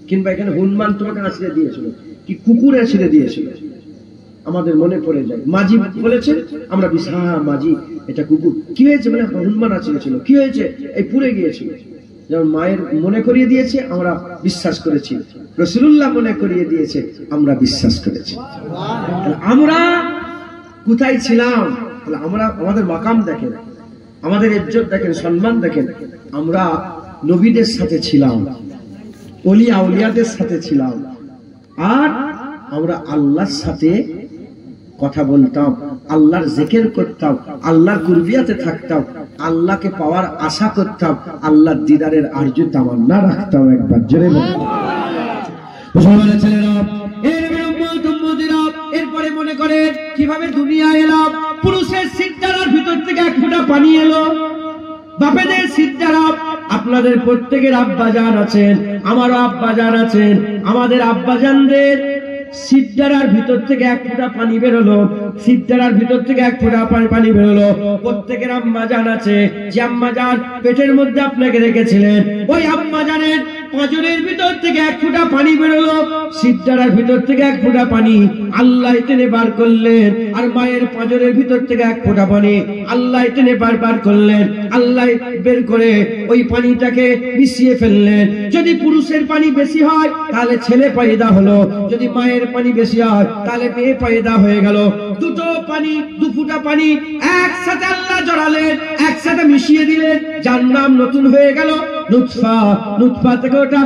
কিংবা এখানে হনুমান তোমাকে আছড়ে দিয়েছিল, কি কুকুর আছড়ে দিয়েছিল, আমাদের মনে পড়ে যায়। মাঝি বলেছে, আমরা বিশ্বাস, হ্যাঁ মাঝি, এটা কুকুর। কি হয়েছে? মানে হনুমান আছড়েছিল। কি হয়েছে? এই পুড়ে গিয়েছিল। যেমন মায়ের মনে করিয়ে দিয়েছে, আমরা বিশ্বাস করেছি। রাসূলুল্লাহ মনে করিয়ে দিয়েছে, আমরা বিশ্বাস করেছি। আমরা কোথায় ছিলাম? আমরা আমাদের মাকাম দেখেন, আমাদের ইজ্জত দেখেন, সম্মান দেখেন। আমরা নবীদের সাথে ছিলাম, ওলি আউলিয়াদের সাথে ছিলাম, আর আমরা আল্লাহর সাথে কথা বলতাম, আল্লাহর জিকির করতাম, আল্লাহর কুরবিয়াতে থাকতাম, আল্লাহকে পাওয়ার আশা করতাম, আল্লাহর দিদারের আরজু তামান্না রাখতাম। একবার জোরে বলুন মুসলমানের ছেলেরা, এরপরে মনে করে কিভাবে দুনিয়া এলাম। পুরুষের সিদ্ধারার ভিতর থেকে 1 ফোঁটা পানি এলো। বাপেদের সিদ্ধারা, আপনাদের প্রত্যেকের আব্বাজান আছেন, আমারও আব্বাজান আছেন। আমাদের আব্বাজানদের সিদ্ধারার ভিতর থেকে 1 ফোঁটা পানি বেরোলো, সিদ্ধারার ভিতর থেকে 1 ফোঁটা পানি বেরোলো। প্রত্যেকের আম্মাজান আছে, যে আম্মাজান পেটের মধ্যে আপনাকে রেখেছিলেন, ওই আম্মাজানের পাঁজরের ভিতর থেকে 1 ফোঁটা পানি বেরোলো। সিদ্ধারার ভিতর থেকে 1 ফোঁটা পানি আল্লাহ টেনে বার করলেন। আর মায়ের পাঁজরের ভিতর থেকে 1 ফোঁটা পানি আল্লাহ টেনে বার করলেন। আল্লাহ বের করে ওই পানিটাকে মিশিয়ে ফেললেন। যদি পুরুষের পানি বেশি হয় তাহলে ছেলে পয়দা হলো, যদি মায়ের পানি বেশি হয় তাহলে মেয়ে পয়দা হয়ে গেল। দুটো পানি, 2 ফোঁটা পানি একসাথে আল্লাহ জড়ালেন, একসাথে মিশিয়ে দিলেন, যার নাম নতুন হয়ে গেল নুতফা। নুতফা থেকে ওটা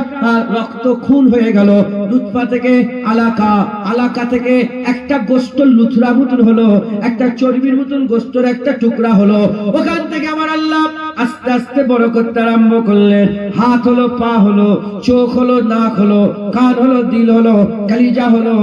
রক্ত খুন হয়ে গেল। নুতফা থেকে আলাকা, আলাকা থেকে একটা গোস্ত লুথরা মতন হলো, একটা চর্বির মতন গোস্তর একটা টুকরা হলো। ওখান থেকে আমার আল্লাহ আস্তে আস্তে বড় করতে আরম্ভ করলেন। হাত হলো, পা হলো, চোখ হলো, নাক হলো, কান হলো, দিল হলো, কালিজা হলো,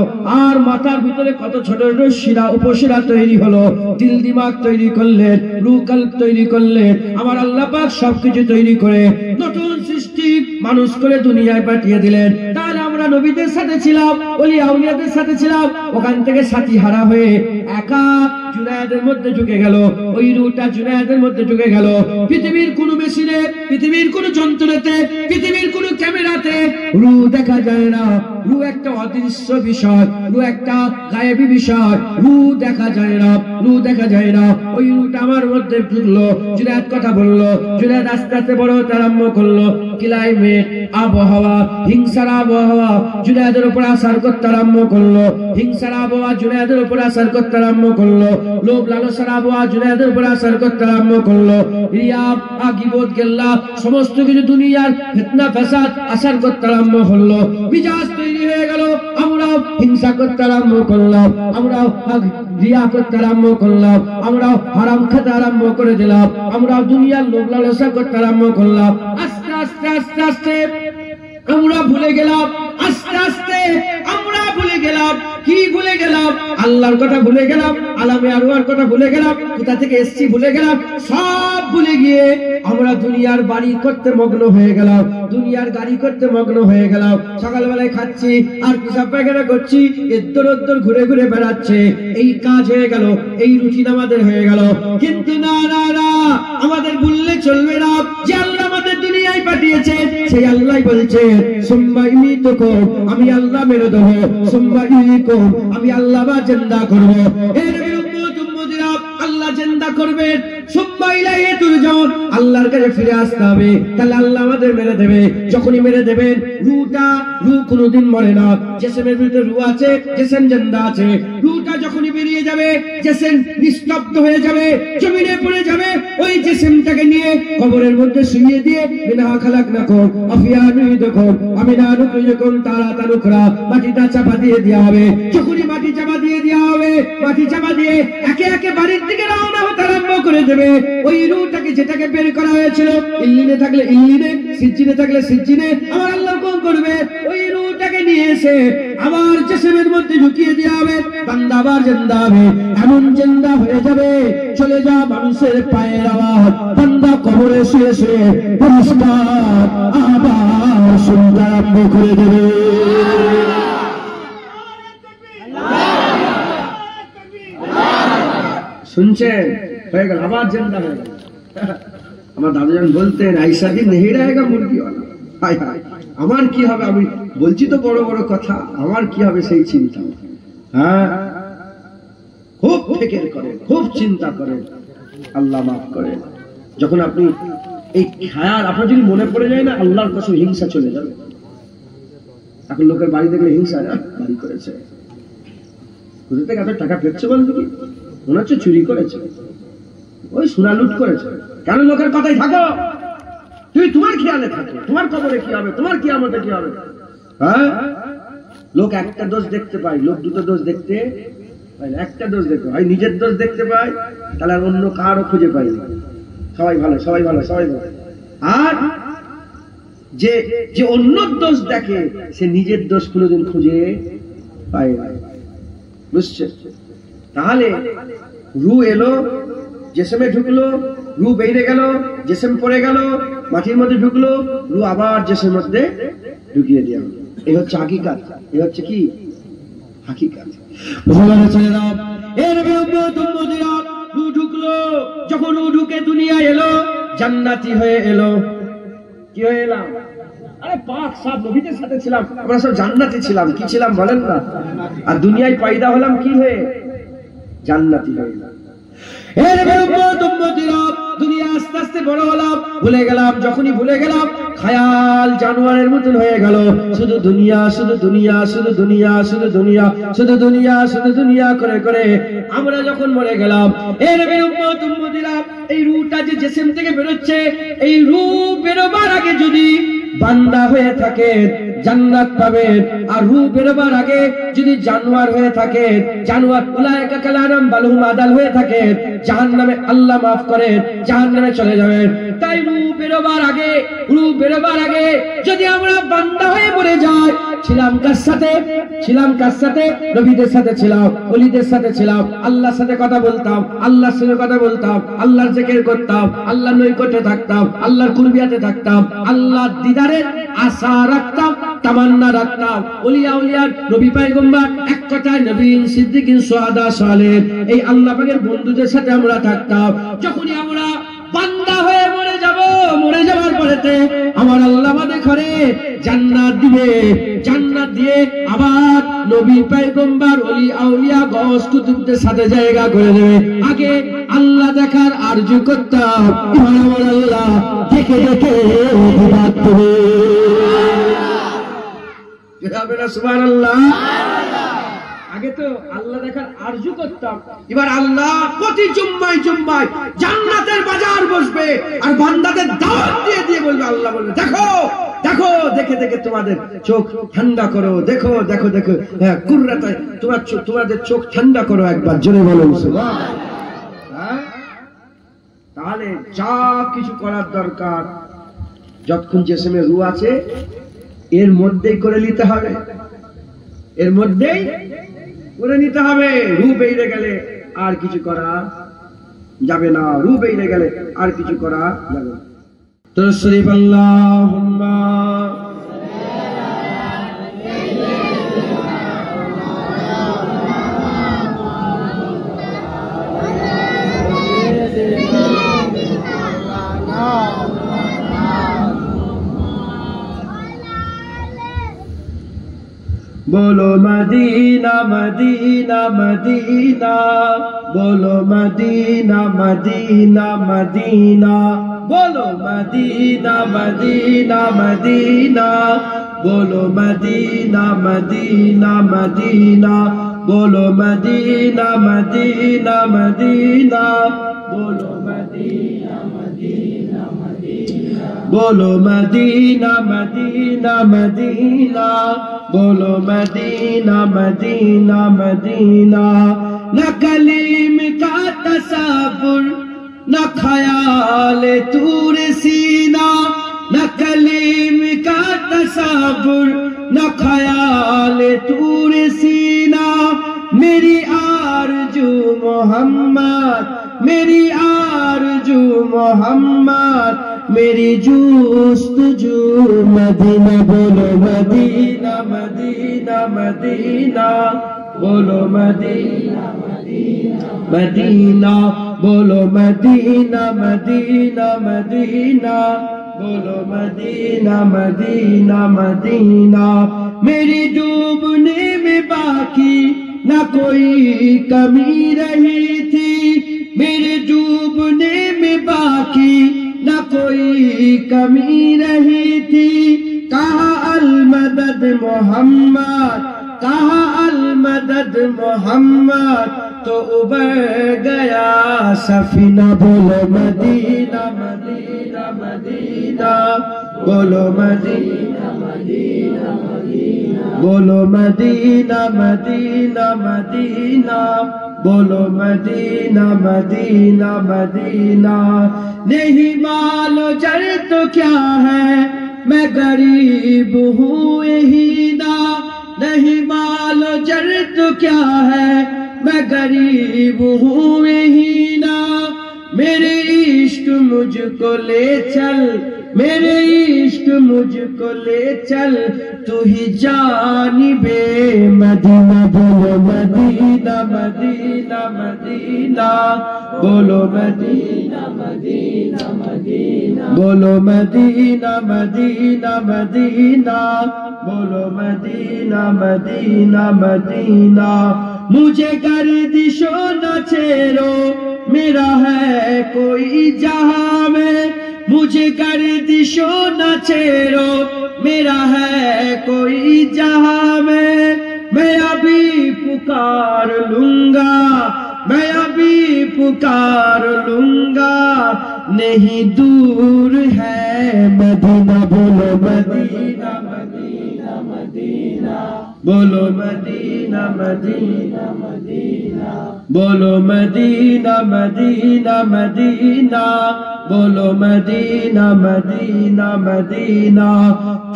আর মাথার ভিতরে কত ছোট ছোট শিরা, উপশিরা তৈরি হলো। দিল দিমাগ তৈরি করলেন, রূহ কলব তৈরি করলেন। আমার আল্লাহ পাক সবকিছু তৈরি করে নতুন সৃষ্টি মানুষ করে দুনিয়ায় পাঠিয়ে দিলেন। তাহলে আমরা নবীদের সাথে ছিলাম, ওলি আউলিয়াদের সাথে ছিলাম, ওখান থেকে সাথী হারা হয়ে একা জুনায়েদের মধ্যে ঢুকে গেল, ওই রুটা জুনায়েদের মধ্যে ঢুকে গেল। পৃথিবীর কোন মেশিনে, পৃথিবীর কোন যন্ত্রতে, পৃথিবীর কোন ক্যামেরাতে রু দেখা যায় না। রু একটা অদৃশ্য বিষয়, রু একটা গায়েবী বিষয়, রু দেখা যায় না, রু দেখা যায় না। ওই রুটা আমার মধ্যে ঢুকলো, জুনায়েদ কথা বললো, জুনায়েদ আস্তে আস্তে বড় হতে আরম্ভ করলো। ক্লাইমেট, আবহাওয়া, হিংসার আবহাওয়া জুনায়েদের উপর আসার করতে আরম্ভ করলো, হিংসার আবহাওয়া জুনায়েদের উপর আসার করতে আরম্ভ করলো, লোভ লালসার আবহাওয়া জুনায়েদের উপর আসার করতে আরম্ভ করলো, রিয়া, গীবত, গিল্লা, সমস্ত কিছু দুনিয়ার ফিতনা ফাসাদ আসার করতে আরম্ভ করলো। মিজাজ তৈরি হয়ে গেল, আমরাও হিংসা করতে আরম্ভ করলাম, আমরাও রিয়া করতে আরম্ভ করলাম, আমরাও হারাম খেতে আরম্ভ করে দিলাম, আমরাও দুনিয়ার লোভ লালসা করতে আরম্ভ করলাম। আস্তে আস্তে আস্তে আস্তে আমরা ভুলে গেলাম, আস্তে আস্তে আমরা ভুলে গেলাম। কি ভুলে গেলাম? আল্লাহর কথা ভুলে গেলাম, আলামে আরওয়ার কথা ভুলে গেলাম, কোথা থেকে এসেছি ভুলে গেলাম। সব ভুলে গিয়ে আমরা দুনিয়ার বাড়ি করতে মগ্ন হয়ে গেলাম, দুনিয়ার গাড়ি করতে মগ্ন হয়ে গেলাম। সকালবেলায় খাচ্ছি আর পেশাব পায়খানা করছি, এদ্দর ওদ্দর ঘুরে ঘুরে বেড়াচ্ছে। এই কাজ হয়ে গেল, এই রুটিন আমাদের হয়ে গেল। কিন্তু না না না, আমাদের ভুললে চলবে না। যে আল্লাহ আমাদের দুনিয়ায় পাঠিয়েছে, সেই আল্লাহ বলছে সুম্মা ইমিতুকুম, আমি আল্লাহ মেরে দেবো, সুম্মা ইহয়িকুম, আমি আল্লাহ বা জিন্দা করবো। এর বিরুদ্ধে আল্লাহ জিন্দা করবেন, সুম্মা ইলাইহি তুরজাউন, আল্লাহর কাছে ফিরে আসতে হবে। তাহলে আল্লাহ আমাদের মেরে দেবে। যখনই মেরে দেবেন, রুটা, রু কোনোদিন মরে না। জিসমের ভিতরে রু আছে, জিসম জিন্দা আছে। রুটা যখনই বেরিয়ে যাবে, জিসম নিস্তব্ধ হয়ে যাবে, জমিনে পড়ে যাবে। ওই জিসমটাকে নিয়ে কবরের মধ্যে শুইয়ে দিয়ে মিনহা খালাকনাকুম আফিয়া নুইদুকুম আমিনা নুখরিজুকুম তারাতান উখরা, মাটিটা চাপা দিয়ে দেওয়া হবে। যখনই মাটি চাপা দিয়ে দেওয়া হবে, মাটি চাপা দিয়ে একে একে বাড়ির দিকে রওনা হতে আরম্ভ করে দেবে। ওই রূহটাকে, যেটাকে বের করা হয়েছিল, ইল্লিনে থাকলে ইল্লিনে, সিজ্জিনে থাকলে সিজ্জিনে, আমার আল্লাহ কোন করবে? ওই রূহটাকে নিয়ে এসে আবার জিসমের মধ্যে ঢুকিয়ে দেওয়া হবে। বান্দা আবার জিন্দা হবে, এমন জিন্দা হয়ে যাবে, চলে যা মানুষের পায়ের আওয়াজ বান্দা কবরে শুয়ে শুয়ে পরিষ্কার আবার শুনতে আরম্ভ করে দেবে। শুনছেন? হয়ে গেল, আবার জিন্দা হয়ে গেল। আমার দাদুজান বলতেন, আইসা দিন নেহি রহেগা মুরগিওয়ালা। হায় হায়, আমার কি হবে? আমি বলছি তো বড় বড় কথা, আমার কি হবে সেই চিন্তা। হ্যাঁ, খুব ফিকির করেন, খুব চিন্তা করেন, আল্লাহ মাফ করেন। যখন আপনি এই খেয়াল, আপনার যদি মনে পড়ে যায় না, আল্লাহর কসম হিংসা চলে যাবে। এখন লোকের বাড়ি দেখলে হিংসা, বাড়ি করেছে, কোথা থেকে এত টাকা পেয়েছে বল দেখি, মনে হচ্ছে চুরি করেছে, ওই সোনা লুট করেছে। কেন লোকের কথাই থাকো? তুমি তোমার খেয়ালে থাকো, তোমার কবরে কি হবে, তোমার কিয়ামতে কি হবে। হ্যাঁ, লোক একটা দোষ দেখতে পায়, লোক দুটো দোষ দেখতে পায় না। একটা দোষ দেখতে পায়, নিজের দোষ দেখতে পায়, তাহলে আর অন্য কারও খুঁজে পায় না। সবাই ভালো, সবাই ভালো, সবাই ভালো। আর যে যে অন্য দোষ দেখে, সে নিজের দোষ কোনোদিন খুঁজে পায় না। বুঝছে? তাহলে রু এলো, জিসমে ঢুকলো, রু বেরিয়ে গেল, জিসম পড়ে গেল, মাটির মধ্যে ঢুকলো, রু আবার জিসমের মধ্যে ঢুকিয়ে দেওয়া। এই হচ্ছে হাকিকাত, এই হচ্ছে কি হাকিকাত। এর রু ঢুকলো, যখন রু ঢুকে দুনিয়া এলো, জান্নাতি হয়ে এলো। কি হয়ে এলাম? আরে পাক সাত নবীদের সাথে ছিলাম, আমরা সব জান্নাতি ছিলাম। কি ছিলাম বলেন না? আর দুনিয়ায় পয়দা হলাম কি হয়ে? জান্নাতি হয়ে এলাম। দুনিয়া আস্তে আস্তে বড় হলাম, ভুলে গেলাম। যখনই ভুলে গেলাম, খায়াল জানোয়ারের মতন হয়ে গেল। শুধু দুনিয়া, শুধু দুনিয়া, শুধু দুনিয়া, শুধু দুনিয়া, শুধু দুনিয়া, শুধু দুনিয়া করে করে আমরা যখন মরে গেলাম, এই রূহটা যে জিসম থেকে বেরোচ্ছে, এই রূহ বেরোবার আগে যদি বান্দা হয়ে থাকে, জান্নাত পাবেন। আর রূহ বেরোবার আগে যদি জানোয়ার হয়ে থাকে, জানোয়ার উলাইকা কালারাম বালহুম আদাল হয়ে থাকে, জাহান্নামে, আল্লাহ মাফ করেন, জাহান্নামে চলে যাবেন। তাই রূহ বেরোবার আগে, রূহ বেরোবার আগে যদি আমরা বান্দা হয়ে মরে যাই, ছিলাম কার সাথে? ছিলাম কার সাথে? নবীদের সাথে ছিলাম, ওলিদের সাথে ছিলাম, আল্লাহর সাথে কথা বলতাম, আল্লাহর সাথে কথা বলতাম, আল্লাহর জিকির করতাম, আল্লাহর নৈকট্যে থাকতাম, আল্লাহর কুরবিয়াতে থাকতাম, আল্লাহর দিদারের আশা রাখতাম। তামান্না রাখতাম ওলিয়া উলিয়ার নবী পয়গম্বর এক কথায় নবীন সিদ্দিকিন সুহাদা সালেহ এই আল্লাহ পাকের বন্ধুদের সাথে আমরা থাকতাম। যখনই আমরা বান্দা হয়ে মরে যাব, মরে যাওয়ার পরেতে আমার আল্লাহ আমাদের ঘরে জান্নাত দিবে, জান্নাত দিয়ে আবার নবী পয়গম্বর ওলি আউলিয়া গওস কুতুবদের সাথে জায়গা করে দেবে। আগে আল্লাহ দেখার আরজু করতাম, এবার আমার আল্লাহ দেখে দেখে ইবাদত করে। সুবহানাল্লাহ। আগে তো আল্লাহ দেখার আরজু করতাম, এবার আল্লাহ প্রতি জুম্মায় জুম্মায় জান্নাতের বাজার বসবে আর বান্দাদের দাওয়াত দিয়ে দিয়ে বলবে, আল্লাহ বলবে দেখো দেখো, দেখে দেখে তোমাদের চোখ ঠান্ডা করো, দেখো দেখো দেখো, হ্যাঁ কুররাতায় তোমাদের চোখ ঠান্ডা করো, একবার জোরে বলুন সুবহানাল্লাহ। তাহলে যা কিছু করার দরকার যতক্ষণ জিসমে রূহ আছে এর মধ্যেই করে নিতে হবে, এর মধ্যেই করে নিতে হবে। রূহ বেরিয়ে গেলে আর কিছু করা যাবে না, রূহ বেরিয়ে গেলে আর কিছু করা যাবে না। তো শরীফ আল্লাহুম্মা बोलो मदीना मदीना मदीना, बोलो मदीना मदीना मदीना, बोलो मदीना मदीना मदीना, बोलो मदीना मदीना मदीना, बोलो मदीना मदीना मदीना, बोलो मदीना मदीना मदीना, बोलो मदीना मदीना मदीना, बोलो मदीना मदीना मदीना। न कलीम का तसव्वुर न ख्याल तूर सीना, न कलीम का तसव्वुर न ख्याल तूर सीना। मेरी आरज़ू मोहम्मद, मेरी आरज़ू मोहम्मद, मेरी जुस्तजू मदीना। बोलो मदीना मदीना मदीना, बोलो मदीना मदीना मदीना, बोलो मदीना मदीना मदीना, बोलो मदीना मदीना मदीना। मेरी डूबने में बाकी न कोई कमी रही थी, मेरे डूबने में बाकी न कोई कमी रही थी। कहा अल मदद मोहम्मद, कहा अल मदद मोहम्मद, तो उबर गया सफीना। बोलो मदीना मदीना मदीना, बोलो मदीना मदीना मदीना, बोलो मदीना मदीना मदीना, बोलो मदीना मदीना मदीना। नहीं मालो जर तो क्या है, मैं गरीब हूँ यही ना। नहीं मालो जर तो क्या है, मैं गरीब हूँ यही ना। मेरे इश्क मुझको ले चल, मेरे इश्क मुझको ले चल, तू ही जानिबे मदीना। बोलो मदीना मदीना मदीना, बोलो मदीना मदीना मदीना, बोलो मदीना मदीना मदीना, बोलो मदीना मदीना मदीना। मुझे गर्दिशो न छेड़ो, मेरा है कोई जहां में। मुझे गर्दिशो न छेड़ो, मेरा है कोई जहां में। मैं अभी पुकार लूंगा, मैं अभी पुकार लूंगा, नहीं दूर है मदीना। बोलो मदीना मदीना मदीना, बोलो मदीना मदीना मदीना, बोलो मदीना मदीना मदीना, बोलो मदीना मदीना मदीना।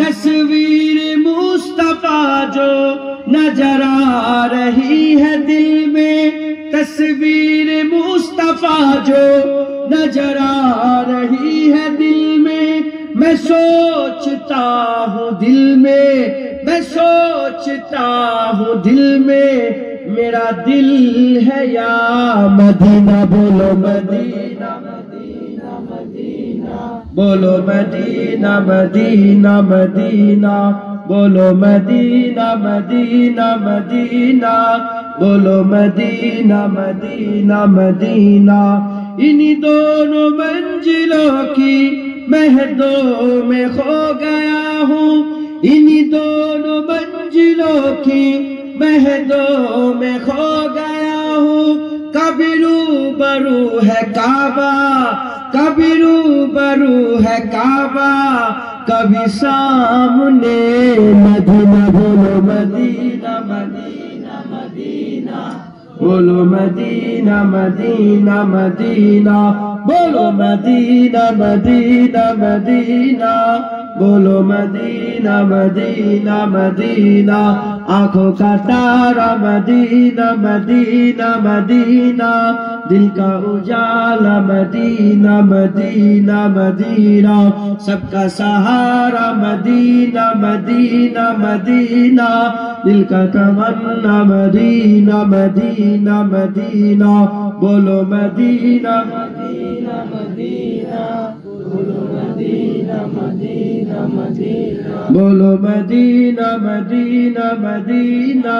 तस्वीर मुस्तफा जो नजर आ रही है दिल में, तस्वीर मुस्तफा जो नजर आ रही है दिल में। मैं सोचता हूँ दिल में, मैं सोचता हूँ दिल में, मेरा दिल है या मदीना। बोलो मदीना मदीना मदीना, बोलो मदीना मदीना मदीना, बोलो मदीना मदीना मदीना, बोलो मदीना मदीना मदीना। इन्हीं दोनों मंजिलों की महदों में खो गया हूँ, इन्हीं दोनों मंजिलों की महदों में खो गया हूँ। कभी रूबरू है काबा, कभी रूबरू है काबा, कभी सामने मदीना। बोलो मदीना मदीना मदीना, बोलो मदीना मदीना मदीना, बोलो मदीना मदीना मदीना, बोलो मदीना मदीना मदीना। आंखों का तारा मदीना मदीना मदीना, दिल का उजाला मदीना मदीना मदीना, सबका सहारा मदीना मदीना मदीना, दिल का तमन्ना मदीना मदीना मदीना। बोलो मदीना मदीना मदीना, बोलो मदीना मदीना मदीना, बोलो मदीना मदीना मदीना,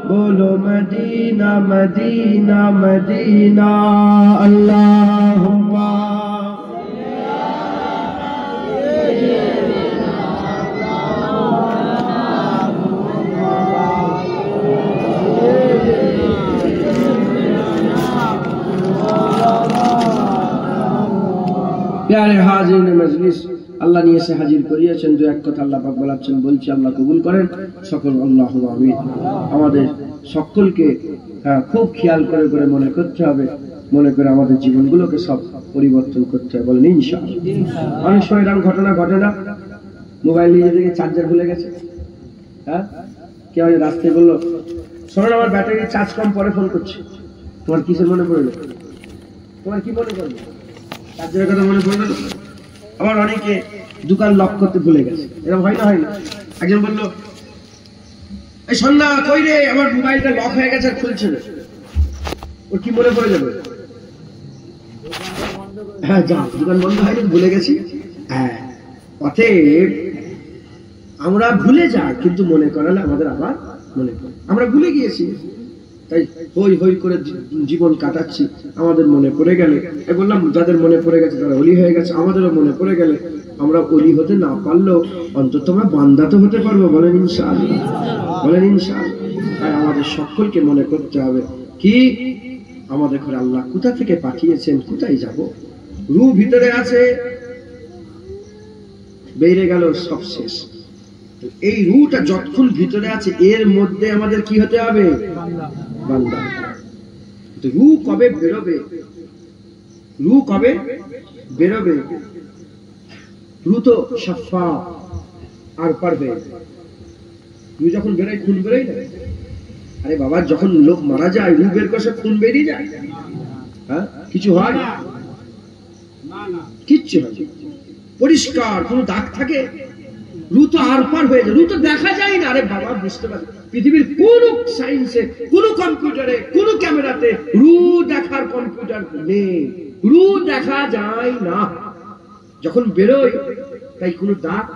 बोलो मदीना मदीना मदीना। अल्लाहुम्मा प्यारे हाजिर मजलिस, আল্লাহ নিয়ে এসে হাজির করিয়েছেন। দু এক কথা আল্লাহ পাক বলাচ্ছেন, বলছি আল্লাহ কবুল করেন সকল। আল্লাহুম্মা আমিন। আমাদের সকলকে খুব খেয়াল করে করে মনে করতে হবে, মনে করে আমাদের জীবনগুলোকে সব পরিবর্তন করতে হবে। বলেন ইনশাআল্লাহ। অনেক সময় এরকম ঘটনা ঘটে না, মোবাইল নিয়ে থেকে চার্জার ভুলে গেছে, হ্যাঁ, কেউ রাস্তায় বললো শোনো আমার ব্যাটারি চার্জ কম, পরে ফোন করছি। তোমার কিসের মনে পড়লো? তোমার কি মনে পড়লো? চার্জারের কথা মনে পড়লো। আবার অনেকে দোকান লক করতে ভুলে গেছে, এরকম হয় না? হয় না? একজন বললো এই সন্ধ্যা কই রে, আমার মোবাইলটা লক হয়ে গেছে আর খুলছে না। ওর কি মনে পড়ে যাবে? হ্যাঁ যা, দোকান বন্ধ হয়নি, ভুলে গেছি। হ্যাঁ, অতএব আমরা ভুলে যাই, কিন্তু মনে করালে আমাদের আবার মনে পড়ে। আমরা ভুলে গিয়েছি, তাই হই হই করে জীবন কাটাচ্ছি। আমাদের মনে পড়ে গেলে, বললাম যাদের মনে পড়ে গেছে তারা অলি হয়ে গেছে। আমাদেরও মনে পড়ে গেলে আমরা অলি হতে না পারলেও অন্তত আমরা বান্দা তো হতে পারবো। বলেন ইনশাআল্লাহ, বলেন ইনশাআল্লাহ। তাই আমাদের সকলকে মনে করতে হবে কি আমাদের ঘরে আল্লাহ কোথা থেকে পাঠিয়েছেন, কোথায় যাব। রূহ ভিতরে আছে, বেরিয়ে গেল সব শেষ। এই রূহটা যতক্ষণ ভিতরে আছে এর মধ্যে আমাদের কি হতে হবে? বান্দা। রূহ কবে বেরোবে? রূহ কবে বেরোবে? রূহ তো সাফা আর পারবে। রূহ যখন বেরোয় খুন বেরোয় না? আরে বাবা, যখন লোক মারা যায় রূহ বের করে খুন বেরিয়ে যায়? হ্যাঁ, কিছু হয় না, কিচ্ছু হয়, পরিষ্কার, কোনো দাগ থাকে? রূহ তো আর পার হয়ে যায়, রূহ তো দেখা যায় না। আরে বাবা, বুঝতে পারি পৃথিবীর কোন সায়েন্সে, কোন কম্পিউটারে, কোন ক্যামেরাতে রূহ দেখার কম্পিউটার নেই, রূহ দেখা যায় না। যখন বেরোয় তাই কোনো দাগ,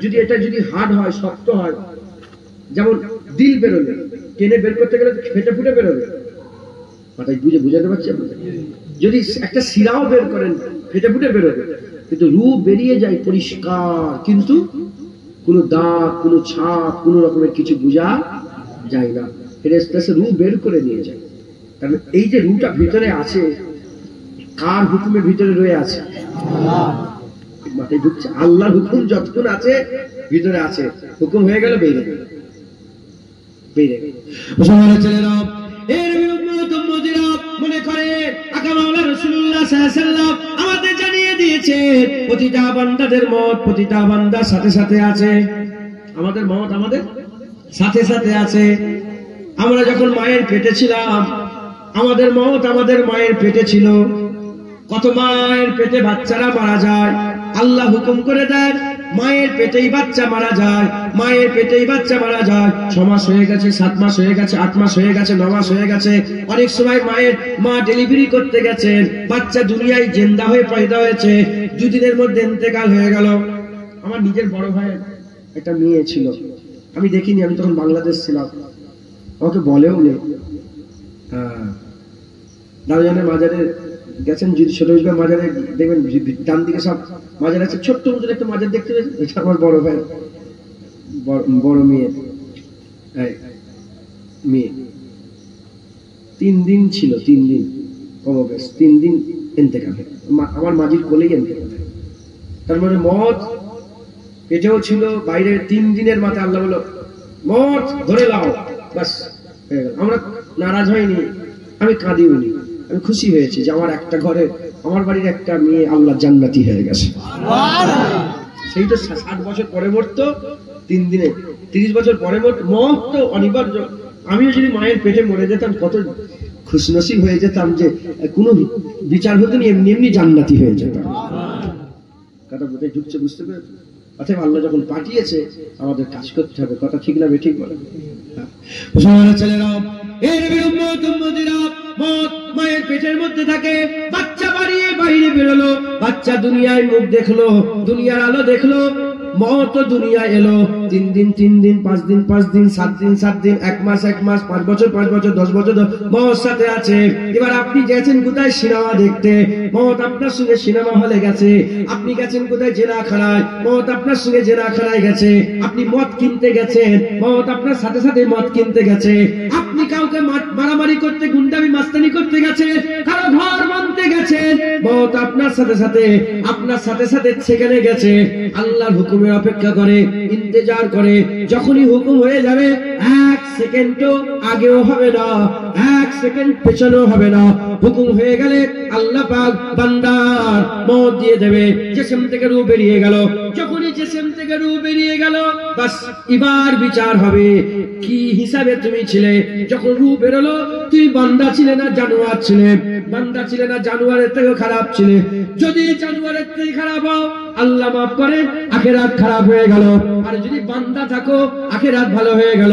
যদি এটা যদি হার্ড হয়, শক্ত হয়, যেমন দিল বেরোলে টেনে বের করতে গেলে ফেটে ফুটে বেরোবে, মাথায় বুঝাতে পারছি আপনাদের? যদি একটা শিরাও বের করেন ফেটে ফুটে বেরোবে, কিন্তু রূহ বেরিয়ে যায় পরিষ্কার, কিন্তু কোনো দাগ, কোনো ছাপ, কোনো রকমের কিছু বোঝা যায় না। ফেরেশতা এসে রূহ বের করে নিয়ে যায়। কারণ এই যে রূহটা ভিতরে আছে, কার হুকুমের ভিতরে রয়ে আছে? মাথায় ঢুকছে আল্লাহর হুকুম যতক্ষণ আছে ভিতরে আছে, হুকুম হয়ে গেল বেরিয়ে গেল, বেরিয়ে গেল। মনে করে আকা মাওলা রাসূলুল্লাহ সাল্লাল্লাহু আলাইহি ওয়াসাল্লাম আমাদের জানিয়ে দিয়েছে প্রতিটা বান্দাদের মওত প্রতিটা বান্দার সাথে সাথে আছে। আমাদের মওত আমাদের সাথে সাথে আছে। আমরা যখন মায়ের পেটে ছিলাম, আমাদের মওত আমাদের মায়ের পেটে ছিল। কত মায়ের পেটে বাচ্চারা মারা যায়, আল্লাহ হুকুম করে দেন, মায়ের পেটেই বাচ্চা মারা যায়, মায়ের পেটেই বাচ্চা মারা যায়। 6 মাস হয়ে গেছে, 7 মাস হয়ে গেছে, 8 মাস হয়ে গেছে, 9 মাস হয়ে গেছে। অনেক সময় মা ডেলিভারি করতে গেছেন, বাচ্চা দুনিয়ায় জিন্দা হয়ে পয়দা হয়েছে, 2 দিনের মধ্যে ইন্তেকাল হয়ে গেল। আমার নিজের বড় ভাইয়ের একটা মেয়ে ছিল, আমি দেখিনি, আমি তখন বাংলাদেশ ছিলাম, আমাকে বলেও নেই। দারুজানের মাজারে গেছেন, যদি ছোট মাজারে দেখবেন ডান দিকে সব মাজার আছে, ছোট্ট মতো একটা মাজার দেখতে পেয়েছেন, এটা আমার বড় ভাই বড় মেয়ে 3 দিন ছিল, 3 দিন কমবেশ, 3 দিন ইন্তেকাল, আমার মাঝির কোলেই ইন্তেকাল। তার মানে মত পেটেও ছিল, বাইরে 3 দিনের মাথায় আল্লাহ বলল মত ধরে লাও, বাস হয়ে গেল। আমরা নারাজ হয়নি, আমি কাঁদিওনি, আমি খুশি হয়েছি যে আমার একটা ঘরে, আমার বাড়ির একটা মেয়ে আল্লাহ জান্নাতি হয়ে গেছে। সেই তো 60 বছর পরে মরতো, 3 দিনে 30 বছর পরে মরতো অনিবার্য। আমিও যদি মায়ের পেটে মরে যেতাম কত খুশনসিব হয়ে যেতাম যে কোনো বিচার হতো না, এমনি এমনি জান্নাতি হয়ে যেতাম। কথা বোধহয় ঢুকছে, বুঝতে পেরেছি? অতএব আল্লাহ যখন পাঠিয়েছে আমাদের কাজ করতে হবে, কথা ঠিক না বেঠিক বলে? ছেলেরা, মায়ের পেটের মধ্যে থাকে, বাচ্চা বাড়িয়ে বাইরে বেরোলো, বাচ্চা দুনিয়ায় মুখ দেখলো, দুনিয়ার আলো দেখলো, মত দুনিয়ায় এলো। 3 দিন 3 দিন, 5 দিন 5 দিন, 7 দিন 7 দিন, 1 মাস 1 মাস, 5 বছর 5 বছর, 10 বছর মত সাথে আছে। এবার আপনি গেছেন কোথায় সিনেমা দেখতে, মত আপনার সঙ্গে সিনেমা হলে গেছে। আপনি গেছেন কোথায় জেনাখানায়, মত আপনার সঙ্গে জেনাখানায় গেছে। আপনি মদ কিনতে গেছেন, মত আপনার সাথে সাথে মদ কিনতে গেছে। আপনি কাউকে মারামারি করতে, গুন্ডামি মাস্তানি করতে গেছেন, কারো ঘর ভাঙতে গেছেন, মত আপনার সাথে সাথে সেখানে গেছে। আল্লাহর হুকুমের অপেক্ষা করে, ইন্তেজার করে, যখনই হুকুম হয়ে যাবে 1 সেকেন্ডও আগেও হবে না, 1 সেকেন্ড পেছনেও হবে না। হুকুম হয়ে গেলে আল্লাহ পাক বান্দার মত দিয়ে দেবে। জিসম থেকে রূহ বেরিয়ে গেল, যখনই জিসম থেকে রূহ বেরিয়ে গেল, বাস এবার বিচার হবে কি হিসাবে তুমি ছিলে। যখন রূহ বেরোলো, তুই বান্দা ছিলে না জানোয়ার ছিলে, বান্দা ছিলে না জানোয়ারের থেকে খারাপ ছিলে। যদি জানোয়ারের থেকে খারাপ হও, আল্লাহ মাফ করে, আখিরাত খারাপ হয়ে গেল। আর যদি বান্দা থাকো, আখিরাত ভালো হয়ে গেল।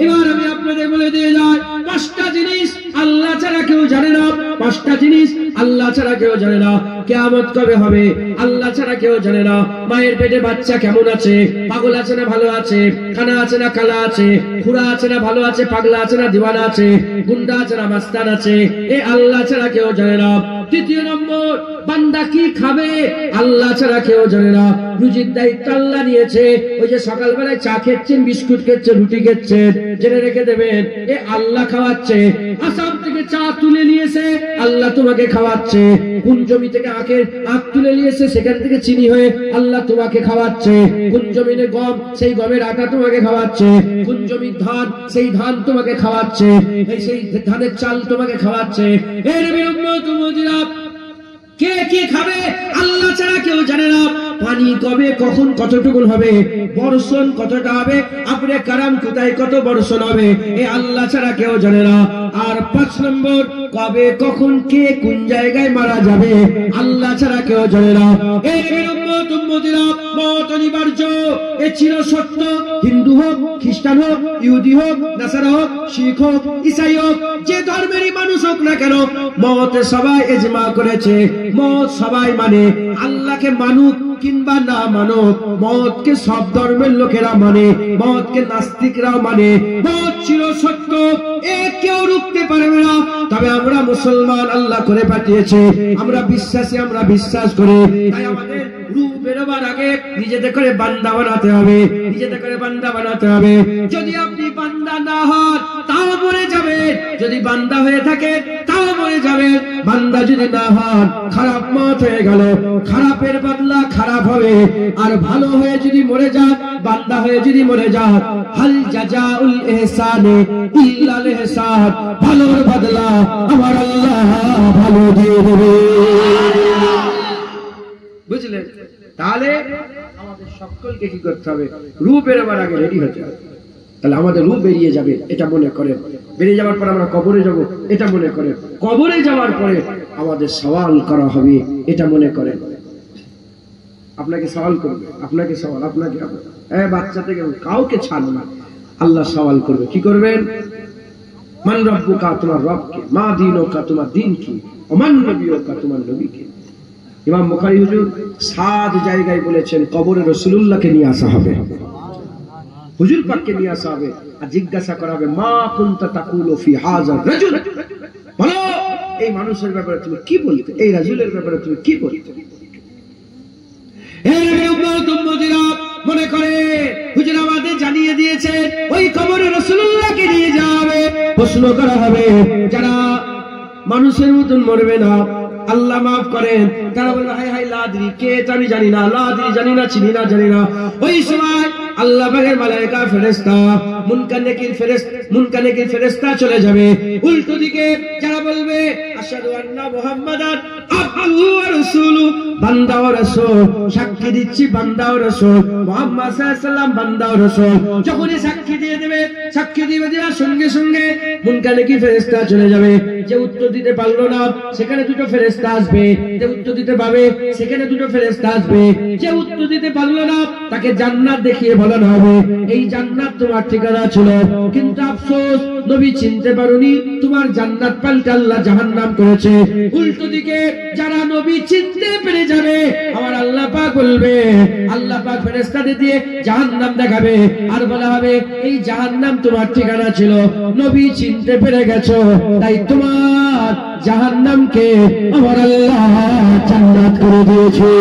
এবার আমি আপনাদের বলে দিয়ে যাই, 5টা জিনিস আল্লাহ ছাড়া কেউ জানে না, 5টা জিনিস আল্লাহ ছাড়া কেউ জানে না। কিয়ামত কবে হবে আল্লাহ ছাড়া কেউ জানে না। মায়ের পেটে বাচ্চা কেমন আছে, পাগল আছে না ভালো আছে, খানা আছে না কালা আছে, খুড়া আছে না ভালো আছে, পাগলা আছে না দিওয়ানা আছে, গুন্ডা আছে না মাস্তান আছে, এ আল্লাহ ছাড়া কেউ জানে না। 3 নম্বর, বান্দা কি খাবে আল্লাহ ছাড়া কেউ জানে না। রুজির দায়িত্ব আল্লাহ নিয়েছে। ওই যে সকালবেলায় চা খেচ্ছেন, বিস্কুট খেচ্ছেন, রুটি খেচ্ছেন, জেনে রেখে দেবেন এ আল্লাহ খাওয়াচ্ছে। আসাম থেকে চা তুলে নিয়েছে, আল্লাহ তোমাকে খাওয়াচ্ছে। কোন জমি থেকে আখ তুলে নিয়েছে, সেখান থেকে চিনি হয়ে আল্লাহ তোমাকে খাওয়াচ্ছে। কোন জমিনে গম, সেই গমের আটা তোমাকে খাওয়াচ্ছে। কোন জমির ধান, সেই ধান তোমাকে খাওয়াচ্ছে। সেই ধানের চাল তোমাকে খাওয়াচ্ছে। এর বিরুদ্ধে কে কি খাবে আল্লাহ ছাড়া কেউ জানে না। পানি কবে কখন কতটুকু হবে, বর্ষণ কতটা হবে, আপনি কারাম কোথায় কত বর্ষণ হবে, এ আল্লাহ ছাড়া কেউ জানে না। আর 5 নম্বর, কবে কখন কে কোন জায়গায় মারা যাবে আল্লাহ ছাড়া কেউ জানে না। এই মত অনিবার্য, এ ছিল সত্য। হিন্দু হোক, খ্রিস্টান হোক, ইহুদি হোক, নাসারা হোক, শিখ হোক, ঈসাই হোক, যে ধর্মেরই মানুষ হোক না কেন, মতে সবাই ইজমা করেছে, মত সবাই মানে। আল্লাহকে মানুক কিংবা না মানুক, মতকে সব ধর্মের লোকেরা মানে, মতকে নাস্তিকরাও মানে। মত ছিল সত্য, এ কেউ রুখতে পারবে না। তবে আমরা মুসলমান আল্লাহ করে পাঠিয়েছে, আমরা বিশ্বাসী, আমরা বিশ্বাস করি। তাই আমাদের রূহ বেরোবার আগে নিজেদের করে বান্দা বানাতে হবে, নিজেদের করে বান্দা বানাতে হবে। যদি আপনি বান্দা না হন তাও মরে যাবেন, যদি বান্দা হয়ে থাকে তাও মরে যাবেন। বান্দা যদি না হন, খারাপ মত হয়ে গেল, খারাপের বদলা খারাপ হবে। আর ভালো হয়ে যদি মরে যান, বান্দা হয়ে যদি মরে যান, হাল জাযাউল ইহসানে ইল্লাল ইহসান, ভালোর বদলা আমার আল্লাহ ভালো দিয়ে দেবে। বুঝলেন? তাহলে আমাদের সকলকে কি করতে হবে, রূহ বেরোবার আগে রেডি হতে হবে। তাহলে আমাদের রূহ বেরিয়ে যাবে এটা মনে করেন, বেরিয়ে যাওয়ার পর আমরা কবরে যাব এটা মনে করেন, কবরে যাওয়ার পরে আমাদের সওয়াল করা হবে এটা মনে করেন। আপনাকে সওয়াল করবে, আপনাকে সওয়াল, আপনাকে বাচ্চা থেকে কাউকে ছাড়ো না, আল্লাহ সওয়াল করবে। কি করবেন? মান রব্বুকা, তোমার রবকে, মা দীনুকা, তোমার দিন কি, ওমান নবিয়ুকা, তোমার নবী কে। ইমাম বুখারী হুজুর 7 জায়গায় বলেছেন কবরে রাসূলুল্লাহকে নিয়ে আসা হবে, হুজুর পাককে নিয়ে আসা হবে, আর জিজ্ঞাসা করা হবে মা কুনতা তাকুলু ফি হাযা রাজুল, বলো এই মানুষের ব্যাপারে তুমি কি বলতে, এই রাজুলের ব্যাপারে তুমি কি বলতে। মনে করে হুজুর আমাদের জানিয়ে দিয়েছে ওই কবরে রাসূলুল্লাহকে নিয়ে যাবে, প্রশ্ন করা হবে যারা মানুষের মতন মরবে না, আল্লাহ মাফ করেন, তারা বলবে হায় হায় লাদ্রি, কে এটা আমি জানি না, লাদ্রি জানি না, চিনি না, জানি না। ওই সময় আল্লাহ পাকের মালায়েকা ফেরেশতা মুনকার নেকির ফেরেশতা চলে যাবে উল্টো দিকে, যারা বলবে আশহাদু আন্না মুহাম্মাদান আবদুহু ওয়া রাসূলুহু, বান্দা ও রাসূল, সাক্ষী দিচ্ছি বান্দা ও রাসূল, মুহাম্মদ সাল্লাল্লাহু আলাইহি ওয়াসাল্লাম বান্দা ও রাসূল। যখনই সাক্ষী দিয়ে দেবে, সাক্ষী দিবে দেওয়ার সঙ্গে সঙ্গে মুনকার নেকির ফেরেশতা চলে যাবে। যে উত্তর দিতে পারলো না সেখানে দুটো ফেরেশতা আসবে, যে উত্তর দিতে পারবে সেখানে দুটো ফেরেশতা আসবে। যে উত্তর দিতে পারলো না তাকে জান্নাত দেখিয়ে বলানো হবে এই জান্নাত তোমার ঠিকানা ছিল, কিন্তু আফসোস নবী চিনতে পারোনি, তোমার জান্নাত পাল্টে আল্লাহ জাহান্নাম করেছে। উল্টো দিকে যারা নবী চিনতে পেরে যাবে, আমার আল্লাহ পাক বলবে, আল্লাহ পাক ফেরেশতাদের দিয়ে জাহান্নাম দেখাবে, আর বলা হবে এই জাহান্নাম তোমার ঠিকানা ছিল, নবী চিনতে পেরে গেছো, তাই তোমার জাহান্নামকে আমার আল্লাহ জান্নাত করে দিয়েছে।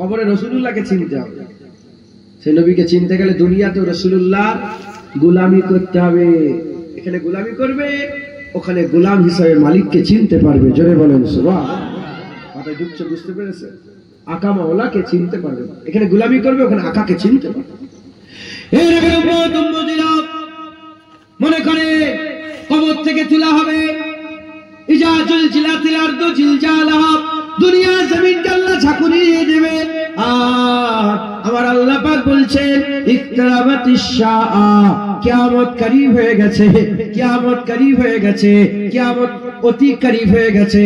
কবরে রাসূলুল্লাহকে চিনতে হবে, সেই নবীকে চিনতে গেলে দুনিয়াতেও রাসূলুল্লাহ গোলামি করতে হবে। এখানে গোলামি করবে, ওখানে গোলাম হিসাবে মালিককে চিনতে পারবে। জোরে বলেন সুবহান। মাথায় ঢুকছে, বুঝতে পেরেছে? আকা মাওলাকে চিনতে পারবে, এখানে গোলামি করবে, ওখানে আকাকে চিনতে পারবে। মনে করে কবর থেকে তোলা হবে, ইজা জুলজিলাতিল আরদু জিলজালাহা, দুনিয়া জমিনকে আল্লাহ ঝাঁকুনি দিয়ে দেবে। আর আমার আল্লাহ পাক বলছেন ইকতারাবাতিশ শাআ, কিয়ামত করিব হয়ে গেছে, কিয়ামত করিব হয়ে গেছে, কিয়ামত অতি করিব হয়ে গেছে।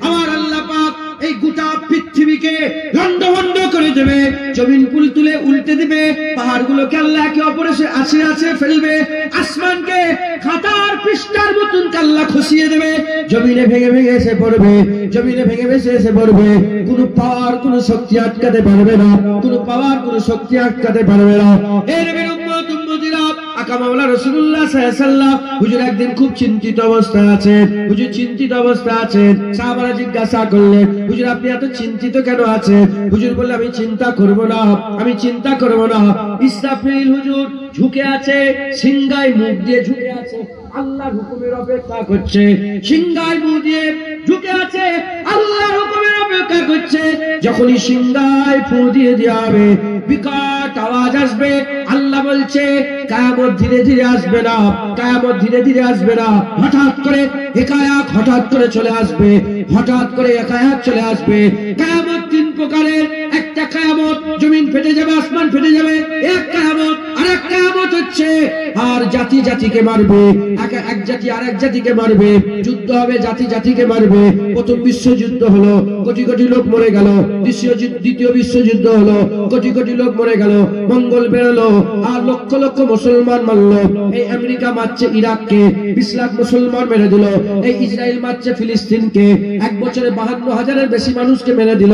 আমার আল্লাহ পাক এই গোটা পৃথিবীকে লন্ডভন্ড করে দেবে, জমিন পুল তুলে উল্টে দেবে, পাহাড়গুলোকে আল্লাহ একে অপরের আছড়ে আছড়ে ফেলবে, আসমানকে খাতার পৃষ্ঠার মতন আল্লাহ খসিয়ে দেবে, জমিনে ভেঙে ভেঙে এসে পড়বে, জমিনে ভেঙে ভেঙে এসে পড়বে। কোনো পাওয়ার কোনো শক্তি আটকাতে পারবে না, কোনো পাওয়ার কোনো শক্তি আটকাতে পারবে না। এর উম্মতিরা আকা মাওলা রাসূলুল্লাহ সাল্লাল্লাহু আলাইহি ওয়াসাল্লাম হুজুর একদিন খুব চিন্তিত অবস্থায় আছেন, হুজুর চিন্তিত অবস্থায় আছেন। সাহাবারা জিজ্ঞাসা করলেন হুজুর আপনি এত চিন্তিত কেন আছেন? হুজুর বললেন আমি চিন্তা করব না, আমি চিন্তা করব না। ইসরাফিল হুজুর ঝুঁকে আছে, সিংহায় মুখ দিয়ে ঝুঁকে আছে, আল্লাহর হুকুমের অপেক্ষা করছে, সিংহায় মুখ দিয়ে ঝুঁকে আছে, আল্লাহর হুকুমের অপেক্ষা করছে। যখনই সিংহায় ফু দিয়ে দেওয়া হবে, বিকট আওয়াজ আসবে, আল্লাহ বলছে কিয়ামত ধীরে ধীরে আসবে না, কিয়ামত ধীরে ধীরে আসবে না, হঠাৎ করে একায়াত হঠাৎ করে চলে আসবে, হঠাৎ করে একায়াত চলে আসবে। কিয়ামত তিন প্রকারের, একটা কিয়ামত জমিন ফেটে যাবে, আসমান ফেটে যাবে, এক কিয়ামত। আরেক কিয়ামত হচ্ছে আর জাতি জাতিকে মারবে, এক জাতি আরেক জাতিকে মারবে, যুদ্ধ হবে, জাতি জাতিকে মারবে। প্রথম বিশ্বযুদ্ধ হলো, কোটি কোটি লোক মরে গেল। দ্বিতীয় বিশ্বযুদ্ধ হলো, কোটি কোটি লোক মরে গেল। মঙ্গল বেরোলো আর লক্ষ লক্ষ মুসলমান মারলো। এই আমেরিকা মারছে ইরাককে, 20 লাখ মুসলমান মেরে দিল। এই ইসরায়েল মারছে ফিলিস্তিনকে, এক বছরে 52,000-এর বেশি মানুষকে মেরে দিল।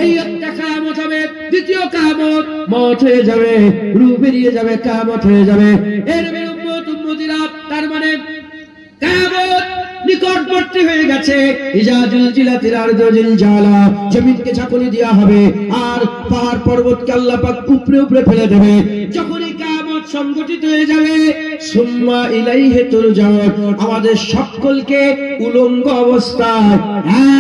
এই একটা কিয়ামত হবে। দ্বিতীয় কিয়ামত, মওত হয়ে যাবে, রূহ বেরিয়ে যাবে, কিয়ামত হয়ে যাবে। এর উম্মতিরা, তার মানে কিয়ামত নিকটবর্তী হয়ে গেছে। ইজা জুলজিলাতিল আরদু জিলজালাহা, জমিনকে ঝাঁকুনি দেওয়া হবে, আর পাহাড় পর্বতকে আল্লাহ পাক উপরে উপরে ফেলে দেবে। যখনই কিয়ামত সংগঠিত হয়ে যাবে, সুম্মা ইলাইহি তুরজাউন, আমাদের সকলকে উলঙ্গ অবস্থায়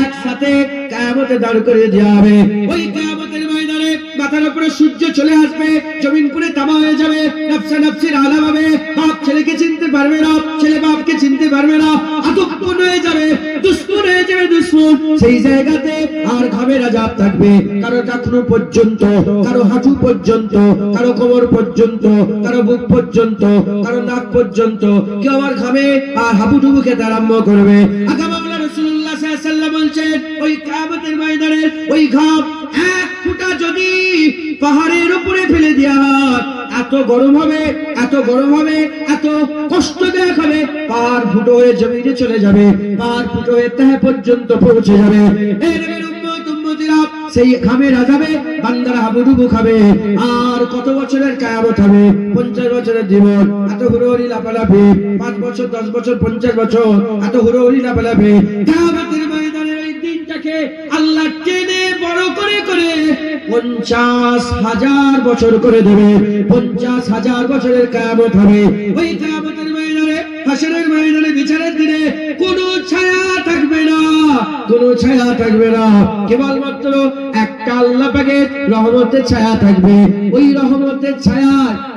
একসাথে কিয়ামতে দাঁড় করিয়ে দেওয়া হবে। ওই কিয়ামতের ময়দানে মাথার উপরে সূর্য চলে আসবে, জমিন পুরো তামা হয়ে যাবে, নফসে নফসির আলাম হবে, বাপ ছেলেকে চিনতে পারবে না, ছেলে বাপকে চিনতে পারবে না, আতঙ্কপূর্ণ হয়ে যাবে, দুশ্মন হয়ে যাবে দুশ্মন। সেই জায়গাতে আর ঘামের আযাব থাকবে, কারো টাকনু পর্যন্ত, কারো হাঁটু পর্যন্ত, কারো কোমর পর্যন্ত, কারো বুক পর্যন্ত, কারো নাক পর্যন্ত। কেউ আবার ঘামে আর হাবুডুবু খেতে আরম্ভ করবে। আকা মাওলা রাসূলুল্লাহ সাল্লাল্লাহু আলাইহি ওয়াসাল্লাম আল্লাহ বলছেন ওই কিয়ামতের ময়দানে ওই ঘাম এক ফোঁটা যদি পাহাড়ের উপরে ফেলে দেওয়া হয়, এত গরম হবে, এত গরম হবে, এত কষ্টদায়ক হবে, পাহাড় ফুটো হয়ে জমিনে চলে যাবে, পাহাড় ফুটো হয়ে তাহে পর্যন্ত পৌঁছে যাবে। সেই ঘামের আযাবে বান্দারা হাবুডুবু খাবে। আর কত বছরের কিয়ামত হবে? 50 বছরের জীবন, এত হুড়োহুড়ি লাফালাফি, 5 বছর 10 বছর 50 বছর এত হুড়োহুড়ি লাফালাফি। কিয়ামতের ময়দানের ওই দিনটাকে আল্লাহ টেনে বড় করে করে 50,000 বছর করে দেবে। 50,000 বছরের কিয়ামত হবে। ওই কিয়ামতের ময়দানে, হাসরের ময়দানে, বিচারের দিনে কোনো ছায়া থাকবে না, কোনো ছায়া থাকবে না, কেবলমাত্র একটা আল্লাহ পাকের রহমতের ছায়া থাকবে। ওই রহমতের ছায়া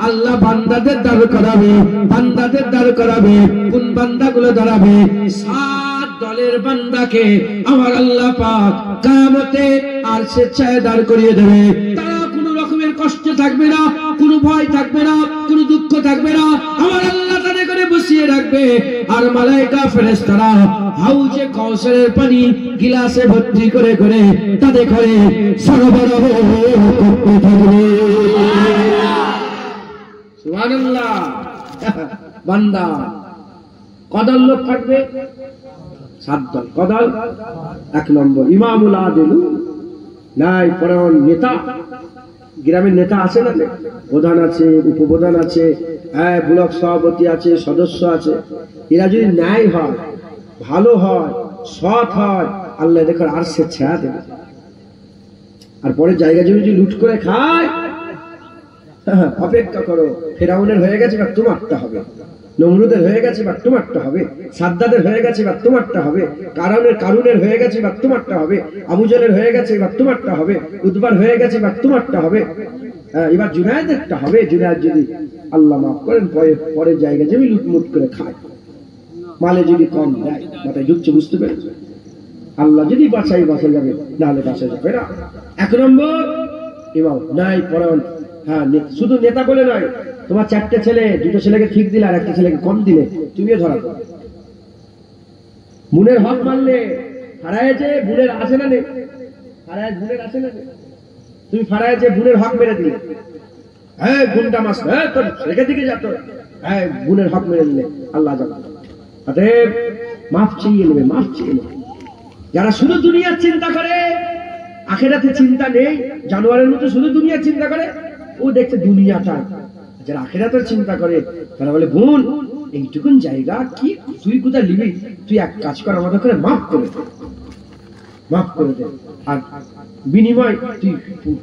আল্লাহ বান্দাদের দাঁড় করাবে, বান্দাদের দাঁড় করাবে। কোন বান্দাগুলো দাঁড়াবে? 7 দলের বান্দাকে আমার আল্লাহ পাক কিয়ামতে আরশের ছায়া দাঁড় করিয়ে দেবে। তারা কোনো রকমের কষ্ট থাকবে না, কোনো ভয় থাকবে না, কোনো দুঃখ থাকবে না। আমার আল্লাহ তাদের করে বসিয়ে রাখবে। আর মালায়েকা ফেরেশতারা হাউজে কাউসারের পানি গিলাসে ভর্তি করে করে তাদের ঘরে সরবরাহ করতে থাকবে। সুবহানাল্লাহ। বান্দা কদল লোক থাকবে? 7 দল। কদল? 1 নম্বর ইমামুল আদিল, নাই পরায়ণ নেতা। গ্রামের নেতা আছে না, প্রধান আছে, উপপ্রধান আছে, ব্লক সভাপতি আছে, সদস্য আছে। এরা যদি ন্যায় হয়, ভালো হয়, সৎ হয়, আল্লাহ দেখো আরশের ছায়া দেবে। আর পরে জায়গা জমি যদি লুট করে খায়, অপেক্ষা করো, ফেরাউনের হয়ে গেছে বা তোমারটা হবে, নমরুদের হয়ে গেছে বা তোমারটা হবে, সাদ্দাদের হয়ে গেছে বা তোমারটা হবে, কারুনের হয়ে গেছে বা তোমারটা হবে, আবু জাহেলের হয়ে গেছে বা তোমারটা হবে, উতবার হয়ে গেছে বা তোমারটা হবে। এবার জুনায়েদেরটা হবে। জুনায়েদ যদি আল্লাহ মাফ করেন পরে জায়গা জমি লুটমুট করে খায়, মালে যদি কম দেয়, মাথায় ঢুকছে, বুঝতে পেরেছে? আল্লাহ যদি বাঁচাই বাঁচা যাবে, নাহলে বাঁচা যাবে না। 1 নম্বর ইমাম, নাই পরায়ণ। হ্যাঁ, শুধু নেতা বলে নয়, তোমার 4টে ছেলে, 2টো ছেলেকে ঠিক দিলে আর একটা ছেলেকে কম দিলে, তুমিও ধরা পড়ো। বোনের হক মানলে, ফারায়েজে বোনের আসে না নেই, ফারায়েজ বোনের আসে না নেই, তুমি ফারায়েজে বোনের হক মেরে দিলে, হ্যাঁ গুন্ডা মাস, হ্যাঁ তোর রেখে দিকে যাতো, হ্যাঁ বোনের হক মেরে দিলে, আল্লাহ জানে। অতএব মাফ চেয়ে নেবে, মাফ চেয়ে নেবে। যারা শুধু দুনিয়ার চিন্তা করে, আখিরাতে চিন্তা নেই, জানোয়ারের মতো শুধু দুনিয়ার চিন্তা করে, ও দেখতে দুনিয়াটাই। যারা আখিরাতের চিন্তা করে তারা বলে, বোন এইটুকুন জায়গা কি তুই কোথায় নিবি, তুই এক কাজ কর, আমাদের করে মাফ করে দে, মাফ করে দে। আর বিনিময় তুই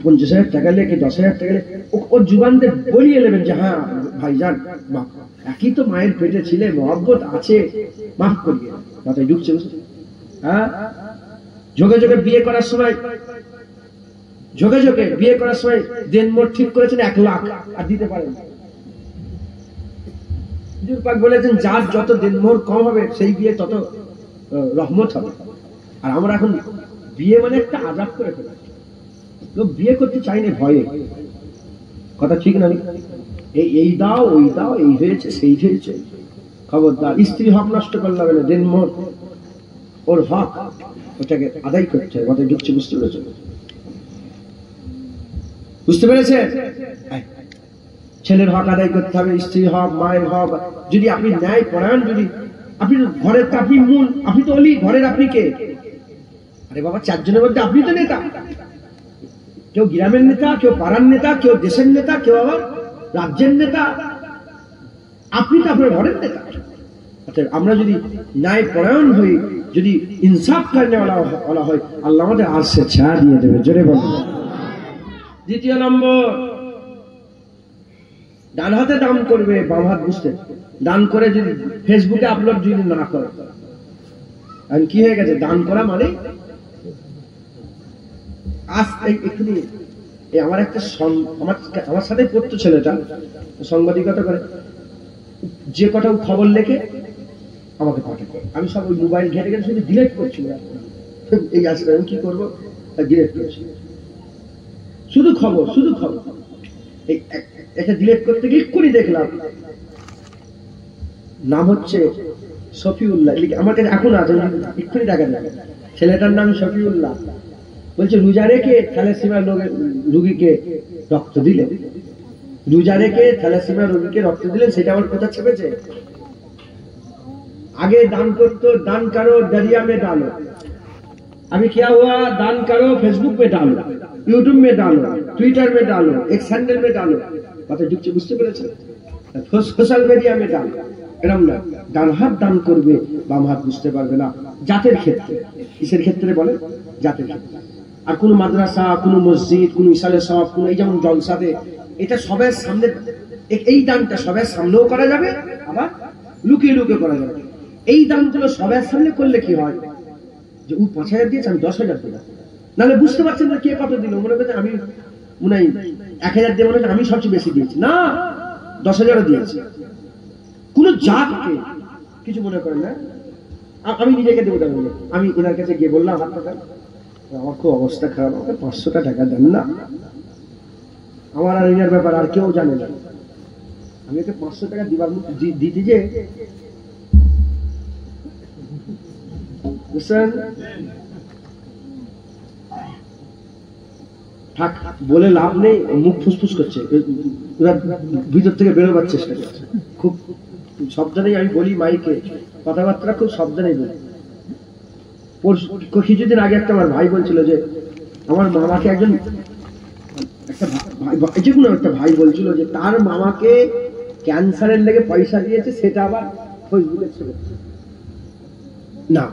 50,000 টাকা লেগে 10,000 টাকা লেগে ও জুবানতে বলিয়ে নেবেন যে হ্যাঁ ভাইজান মাফ, একই তো মায়ের পেটে ছিলে, মহব্বত আছে, মাফ করিয়ে। মাথায় ঢুকছে? হ্যাঁ, যোগে যোগে বিয়ে করার সময়, যোগে যোগে বিয়ে করার সময় দেনমোট ঠিক করেছেন 1 লাখ, আর দিতে পারেন। হুজুর পাক বলেছেন যার যত দেনমোট কম হবে সেই বিয়ে তত রহমত হবে। আর আমরা এখন বিয়ে মানে একটা আযাব করে ফেলেছি। লোক বিয়ে করতে চাই না ভয়ে। কথা ঠিক না? এই দাও, ওই দাও, এই হয়েছে, সেই হয়েছে। খবরদার, স্ত্রী হক নষ্ট করলে হবে না। দেনমোট ওর হক, ওটাকে আদায় করতে হবে। মাথায় ঢুকছে? বুঝতে পেরেছে? বুঝতে পেরেছে? ছেলের হক আদায় করতে হবে, স্ত্রীর হক, মায়ের হক। যদি আপনি ন্যায় পরায়ণ, যদি আপনি ঘরের, আপনি মূল, আপনি তো অলি, ঘরের আপনি কে? আরে বাবা, 4 জনের মধ্যে আপনি তো নেতা। কেউ গ্রামের নেতা, কেউ পাড়ার নেতা, কেউ দেশের নেতা, কেউ আবার রাজ্যের নেতা। আপনি তো আপনার ঘরের নেতা। আমরা যদি ন্যায় পরায়ণ হই, যদি ইনসাফ করনেওয়ালা হয়, আল্লাহ আমাদের আরশের ছায়া দিয়ে দেবে। জোরে বলুন। 2 নম্বর, ডান হাতে দান করবে, বাম হাত বুঝতে দান করে যদি ফেসবুকে আপলোড যদি না করে, আর কি হয়ে গেছে? দান করা মানে আজ এক্ষুনি আমার একটা আমার সাথে পড়তো ছেলেটা, সাংবাদিকতা করে, যে কটা খবর লেখে আমাকে পাঠায়, আমি সব ওই মোবাইল ঘেটে ঘেটে শুধু ডিলেট করছি। এই আসলে আমি কি করবো, ডিলেট করছি। শুধু খবর, শুধু খবর। এই একটা ডিলেট করতে গিয়ে এক্ষুনি দেখলাম, নাম হচ্ছে শফিউল্লাহ, আমার কাছে এখন আছে, এক্ষুনি দেখা যায়। ছেলেটার নাম শফিউল্লাহ। বলছে রোজা রেখে থ্যালাসেমিয়া রোগীকে রক্ত দিলেন, রোজা রেখে থ্যালাসেমিয়া রোগীকে রক্ত দিলেন, সেটা আমার কোথা ছেপেছে? आगे दान करते दान करो दरिया में डालो, अभी क्या हुआ दान करो फेसबुक में डालो, यूट्यूब में डालो, ट्विटर में डालो, एक सैंडल में डालो, बात ढुकছে বুঝতে পেরেছেন? সোশ্যাল মিডিয়া में डालो, এরকম না। ডান হাত দান করবে, বাম হাত বুঝতে পারবে না। জাতের ক্ষেত্রে, কিসের ক্ষেত্রে বলে? জাতের ক্ষেত্রে। আর কোন মাদ্রাসা, কোন মসজিদ, কোন ইসালে সওয়াব, কোন এই যেমন জলসাতে, এটা সবার সামনে, এই দানটা সবার সামনেও করা যাবে, আবার লুকিয়ে লুকিয়ে করা যাবে। এই দানগুলো সবার সামনে করলে কি হয়, যে ও ৫,০০০ দিয়েছে আমি ১০,০০০ দিলাম, নাহলে বুঝতে পারছেন না কে কত দিল, মনে করছে আমি মনে হয় ১,০০০ দিয়ে মনে হচ্ছে আমি সবচেয়ে বেশি দিয়েছি, না ১০,০০০ দিয়েছি। কোন জাতকে কিছু মনে করেন না। আমি নিজেকে দেবো, আমি এনার কাছে গিয়ে বললাম হাত টাকা, আমার খুব অবস্থা খারাপ, আমাকে ৫০০ টাকা দেন না, আমার আর এনার ব্যাপার আর কেউ জানে না, আমি ওকে ৫০০ টাকা দিবার দিতে যে বুঝছেন, থাক বলে লাভ নেই, মুখ ফুসফুস করছে, ভিতর থেকে বেরোবার চেষ্টা করছে, খুব সাবধানে আমি বলি, মাইকে কথাবার্তা খুব সাবধানে বলি। কিছুদিন আগে একটা আমার ভাই বলছিল যে আমার মামাকে একজন একটা যে কোনো একটা ভাই বলছিল যে তার মামাকে ক্যান্সারের লেগে পয়সা দিয়েছে, সেটা আবার ফেসবুকে ছিল না।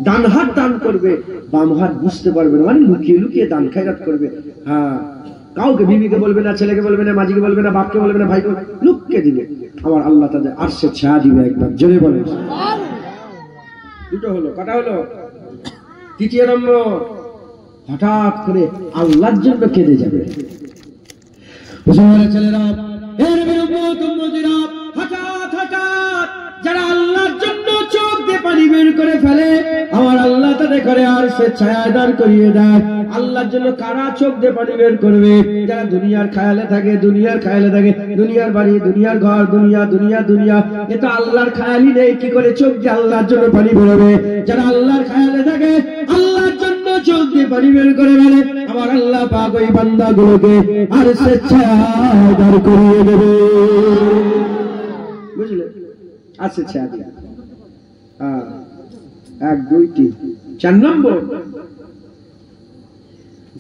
ডান হাত দান করবে, বাম হাত বুঝতে পারবে না, মানে লুকিয়ে লুকিয়ে দান খায়রাত করবে। হ্যাঁ, কাউকে বিবিকে বলবে না, ছেলেকে বলবে না, মাঝিকে বলবে না, বাপকে বলবে না, ভাইকে লুকিয়ে দিবে, আমার আল্লাহ তাদের আরশে ছায়া দিবে। একবার জোরে বলে। দুটো হলো, কটা হলো? তৃতীয় নম্বর, হঠাৎ করে আল্লাহর জন্য কেঁদে যাবে। ছেলেরা, হঠাৎ হঠাৎ যারা আল্লাহর জন্য চোখ দিয়ে পানি বের করে ফেলে, আমার আল্লাহ তাদের করে আর সে ছায়া দান করিয়ে দেয়। আল্লাহর জন্য কারা চোখ দিয়ে পানি বের করবে? যারা দুনিয়ার খায়ালে থাকে, দুনিয়ার খায়ালে থাকে, দুনিয়ার বাড়ি, দুনিয়ার ঘর, দুনিয়া দুনিয়া দুনিয়া, এ তো আল্লাহর খায়ালই নেই, কি করে চোখ দিয়ে আল্লাহর জন্য পানি বেরোবে? যারা আল্লাহর খায়ালে থাকে, আল্লাহর জন্য চোখ দিয়ে পানি বের করে ফেলে, আমার আল্লাহ পাক ওই বান্দাগুলোকে আর সে ছায়া দান করিয়ে দেবে। বুঝলে? আছে ছায়া দিয়ে। 1 2 3 4 নম্বর,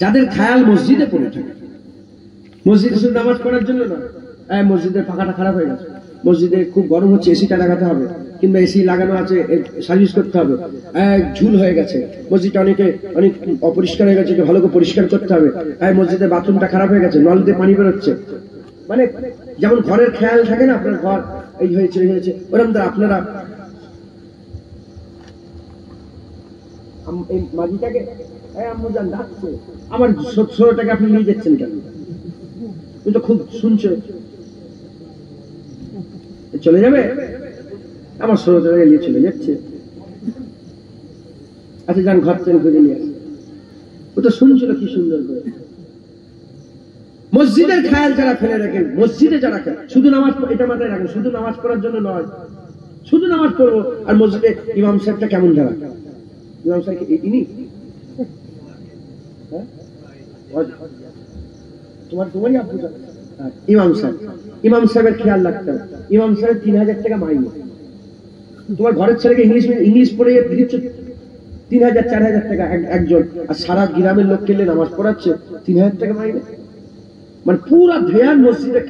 যাদের খেয়াল মসজিদে পড়ে থাকে, মসজিদে শুধু নামাজ পড়ার জন্য না, মসজিদের পাখাটা খারাপ হয়ে গেছে, মসজিদে খুব গরম হচ্ছে, এসিটা লাগাতে হবে, কিংবা এসি লাগানো আছে সার্ভিস করতে হবে, ঝুল হয়ে গেছে, মসজিদটা অনেক অপরিষ্কার হয়ে গেছে, ভালো করে পরিষ্কার করতে হবে, মসজিদের বাথরুমটা খারাপ হয়ে গেছে, নল দিয়ে পানি বেরোচ্ছে, মানে যেমন ঘরের খেয়াল থাকে না, আপনার ঘর এই হয়েছে এই হয়েছে, ওরকম আপনারা এই মাঝিটাকে আম্মু জান ডাকছে, আমার ১৬ টাকা আপনি নিয়ে যাচ্ছেন কেন? তুমি তো খুব শুনছো, চলে যাবে, আমার ১৬ টাকা নিয়ে চলে যাচ্ছে। আচ্ছা যান ঘর থেকে খুঁজে নিয়ে আসে, ও তো শুনছিল কি সুন্দর করে। মসজিদের খেয়াল যারা ফেলে রাখেন, মসজিদে যারা খেলে, শুধু নামাজ, এটা মাথায় রাখেন, শুধু নামাজ পড়ার জন্য নয়, শুধু নামাজ পড়বো, আর মসজিদে ইমাম সাহেবটা কেমন যারা, ইমাম সাহেব ইনি তোমারই আব্বু ইমাম সাহেব, ইমাম সাহেবের খেয়াল রাখতে হবে। ইমাম সাহেব ৩,০০০ টাকা মাইনে, তোমার ঘরের ছেলেকে ইংলিশ পড়ে দিচ্ছ ৩,০০০ ৪,০০০ টাকা একজন, আর সারা গ্রামের লোক কেলে নামাজ পড়াচ্ছে ৩,০০০ টাকা মাইনে, মানে পুরা ধ্যান মসজিদে।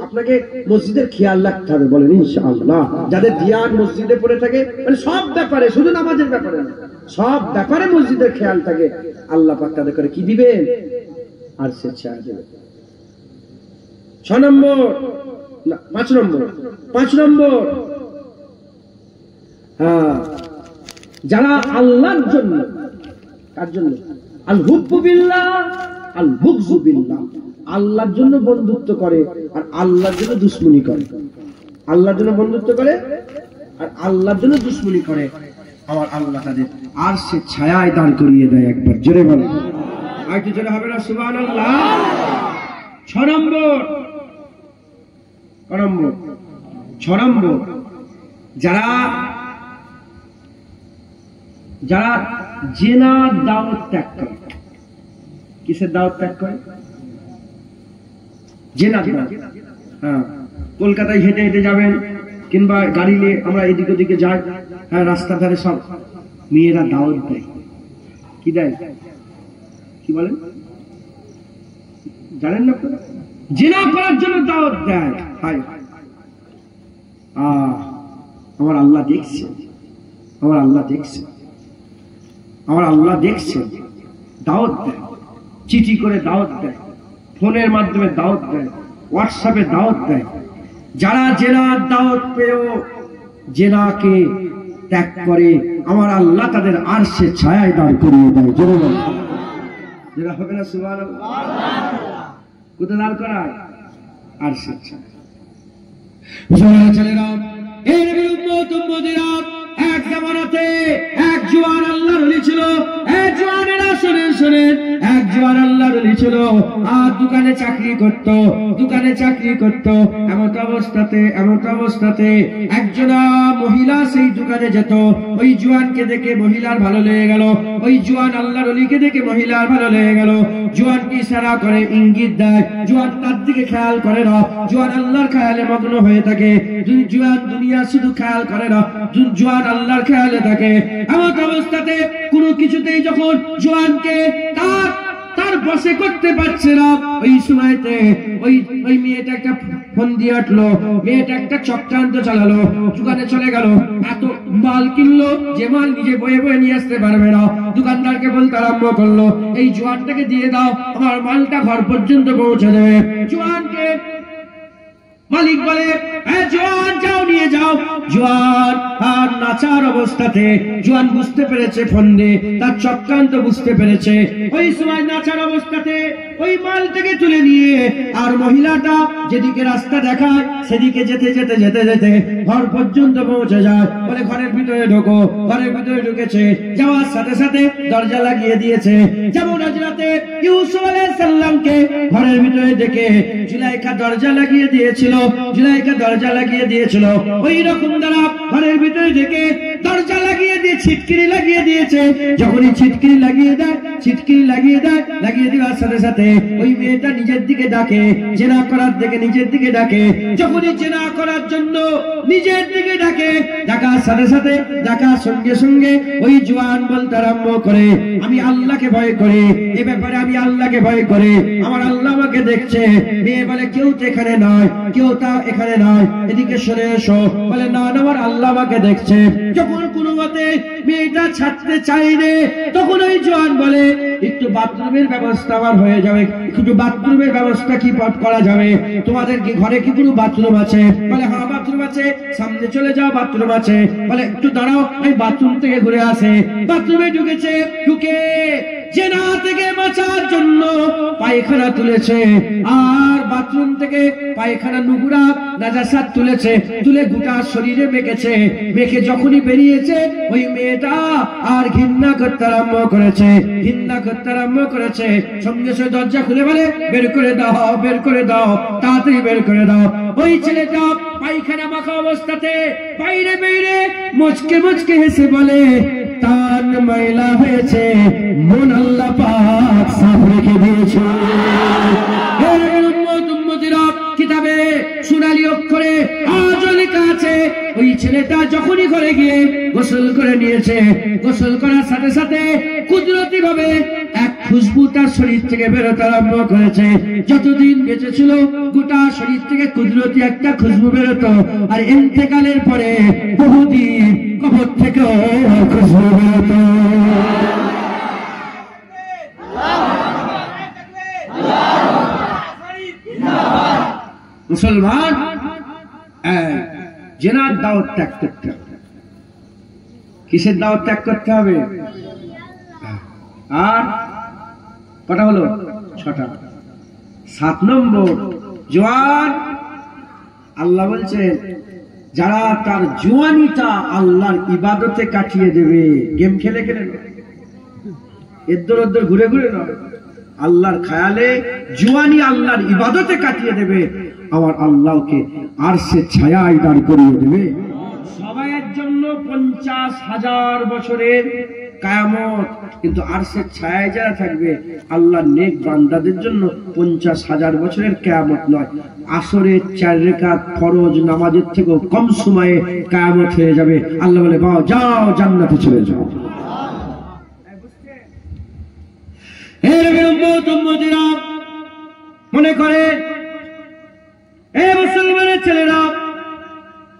আপনাকে মসজিদের খেয়াল রাখতে হবে, বলেন ইনশাআল্লাহ। যাদের ধ্যান মসজিদে পড়ে থাকে, মানে সব ব্যাপারে, শুধু নামাজের ব্যাপারে না, সব ব্যাপারে মসজিদের খেয়াল থাকে, আল্লাহ পাক তাদের করে কি দিবেন? আর সে ছায়া দেবে। ৬ নম্বর না ৫ নম্বর, ৫ নম্বর, হ্যাঁ, যারা আল্লাহর জন্য, কার জন্য? আল হুব্বু বিল্লাহ আল বুগযু বিল্লাহ, আল্লাহর জন্য বন্ধুত্ব করে আর আল্লাহর জন্য দুশমনি করে, আল্লাহর জন্য বন্ধুত্ব করে আর আল্লাহর জন্য দুশমনি করে, আমার আল্লাহ তাদের আর সে ছায়ায় দান করিয়ে দেয়। একবার জোরে বলে, আর কি জোরে হবে না? সুবহানাল্লাহ। ৬ নম্বর, ৬ নম্বর, যারা জেনার দাওয়াত ত্যাগ করে। কিসের দাওয়াত ত্যাগ করে? জেনার দাওয়াত। হ্যাঁ, কলকাতায় হেঁটে হেঁটে যাবেন কিংবা গাড়ি নিয়ে আমরা এদিক ওদিকে যাই, হ্যাঁ, রাস্তার ধারে সব মেয়েরা দাওয়াত দেয়। কি দেয়? কি বলেন জানেন না? জিনা করার জন্য দাওয়াত দেয়। আমার আল্লাহ দেখছেন, আমার আল্লাহ দেখছেন, আমার আল্লাহ দেখছেন। দাওয়াত দেয়, চিঠি করে দাওয়াত দেয়, ফোনের মাধ্যমে দাওয়াত দেয়, হোয়াটসঅ্যাপে দাওয়াত দেয়। যারা জেনার দাওয়াত পেয়েও জেনাকে ত্যাগ করে, আমার আল্লাহ তাদের আরশে ছায়ায় দাঁড় করিয়ে দেয়। জোরে বলেন যেটা হবে না সুবহানাল্লাহ। কোথায় দাঁড় করায়? আরশে ছায়ায়। ছেলেরা, এর বিরুদ্ধে এক জামানাতে এক জওয়ান আল্লাহর ওলি ছিল। এক জওয়ানেরা শুনেন শুনেন, এক জওয়ান আল্লাহর ওলি ছিল আর দোকানে চাকরি করত, দোকানে চাকরি করত। এমন অবস্থাতে একজনা মহিলা সেই দোকানে যেত। ওই জওয়ানকে দেখে মহিলার ভালো লেগে গেল, ওই জওয়ান আল্লাহর ওলিকে দেখে মহিলার ভালো লেগে গেল। জওয়ানকে ইশারা করে, ইঙ্গিত দেয়। জওয়ান তার দিকে খেয়াল করে না, জওয়ান আল্লাহর খেয়ালে মগ্ন হয়ে থাকে। জওয়ান দুনিয়া শুধু খেয়াল করে না, জওয়ান আল্লাহর খেয়ালে থাকে। এমন অবস্থাতে কোনো কিছুতেই যখন জওয়ানকে তার বসে করতে পারছে না, ওই সময়তে ওই মেয়েটা একটা ফোন দিয়ে উঠলো। মেয়েটা একটা চক্রান্ত চালালো, দোকানে চলে গেল, এত মাল কিনলো যে মাল নিজে বয়ে বয়ে নিয়ে আসতে পারবে না। দোকানদারকে বলতে আরম্ভ করলো, এই জওয়ানটাকে দিয়ে দাও, আমার মালটা ঘর পর্যন্ত পৌঁছে দেবে। জওয়ানকে মালিক বলে, জওয়ান যাও নিয়ে যাও। জওয়ান আর নাচার অবস্থাতে জওয়ান বুঝতে পেরেছে, ফন্ডে তার চক্রান্ত বুঝতে পেরেছে। ওই সময় নাচার অবস্থাতে ওই মালটাকে তুলে নিয়ে আর মহিলাটা যেদিকে রাস্তা দেখায় সেদিকে যেতে যেতে যেতে যেতে ঘর পর্যন্ত পৌঁছে যায়। বলে ঘরের ভিতরে ঢোকো। ঘরের ভিতরে ঢুকেছে, যাওয়ার সাথে সাথে দরজা লাগিয়ে দিয়েছে। যেমন হযরতে ইউসুফ আলাইহিস সালামকে ঘরের ভিতরে দেখে জুলাইখা দরজা লাগিয়ে দিয়েছিল, জুলাইখা দরজা লাগিয়ে দিয়েছিল। ওই রকম দ্বারা ঘরের ভিতরে ঢুকে দরজা লাগিয়ে দিয়ে ছিটকিরি লাগিয়ে দিয়েছে। যখনই ছিটকিরি লাগিয়ে দেয়, লাগিয়ে দেওয়ার সাথে সাথে ওই মেয়েটা নিজের দিকে ডাকে, জেনা করার দিকে নিজের দিকে ডাকে। যখনই জেনা করার জন্য নিজের দিকে ডাকে, ডাকার সাথে সাথে ডাকার সঙ্গে সঙ্গে ওই জওয়ান বলতে আরম্ভ করে, আমি আল্লাহকে ভয় করি, এ ব্যাপারে আমি আল্লাহকে ভয় করি, আমার আল্লাহ আমাকে দেখছে। মেয়ে বলে, কেউ তো এখানে নয়, কেউ তা এখানে নয়, এদিকে সরে এসো। বলে, না না, আমার আল্লাহ আমাকে দেখছে। যখন কোনো মতে মেয়েটা ছাড়তে চাইলে, তখন ওই জওয়ান বলে, একটু বাথরুমের ব্যবস্থা আমার হয়ে যাবে, একটু বাথরুমের ব্যবস্থা কি করা যাবে? তোমাদের কি ঘরে কি কোনো বাথরুম আছে? বলে, হ্যাঁ বাথরুম আছে, সামনে চলে যাও, বাথরুম আছে। বলে, একটু দাঁড়াও, আমি বাথরুম থেকে ঘুরে আসে। বাথরুমে ঢুকেছে, ঢুকে জেনা থেকে বাঁচার জন্য পায়খানা তুলেছে, আর বাথরুম থেকে পায়খানা নুগুরা নাজাসাত তুলেছে, তুলে গোটা শরীরে মেখেছে। মেখে যখনই বেরিয়েছে, ওই মেয়েটা আর ঘৃণা করতে আরম্ভ করেছে, ঘৃণা করতে আরম্ভ করেছে। সঙ্গে সঙ্গে দরজা খুলে বলে, বের করে দাও, বের করে দাও, তাড়াতাড়ি বের করে দাও। ওই ছেলেটা পায়খানা মাখা অবস্থাতে বাইরে বেরিয়ে মুচকে মুচকে হেসে বলে, তান ময়লা হয়েছে, মন আল্লাহ পাক সাফ রেখে দিয়েছে। কিতাবে সোনালী অক্ষরে আজ লেখা আছে, ওই ছেলেটা যখনই ঘরে গিয়ে গোসল করে নিয়েছে, গোসল করার সাথে সাথে কুদরতি ভাবে এক খুশবু তার শরীর থেকে বেরোতে আরম্ভ করেছে। যতদিন বেঁচে ছিল, গোটা শরীর থেকে কুদরতি একটা খুশবু বেরোতো, আর ইন্তেকালের পরে বহুদিন কবর থেকেও খুশবু বেরোতো। মুসলমান জেনার দাওয়াত ত্যাগ করতে হবে। কিসের দাওয়াত ত্যাগ করতে হবে? আর কটা হলো? 6টা। 7 নম্বর, জওয়ান আল্লাহ বলছেন, যারা তার জওয়ানিটা আল্লাহর ইবাদতে কাটিয়ে দেবে, গেম খেলে খেলে না, এদ্দর ওদ্দর ঘুরে ঘুরে না, আল্লাহর খেয়ালে জওয়ানি আল্লাহর ইবাদতে কাটিয়ে দেবে, আমার আল্লাহকে আরশে ছায়ায় দাঁড় করিয়ে দেবে। সবাইয়ের জন্য 50,000 বছরের কিয়ামত। কিন্তু আরশের ছায়ায় যারা থাকবে আল্লাহর নেক বান্দাদের জন্য 50,000 বছরের কিয়ামত নয়, আসরের 4 রাকাত ফরজ নামাজের থেকেও কম সময়ে কিয়ামত হয়ে যাবে। আল্লাহ বলে বাও যাও জান্নাতে চলে যাও। মনে করে মুসলমানের ছেলেরা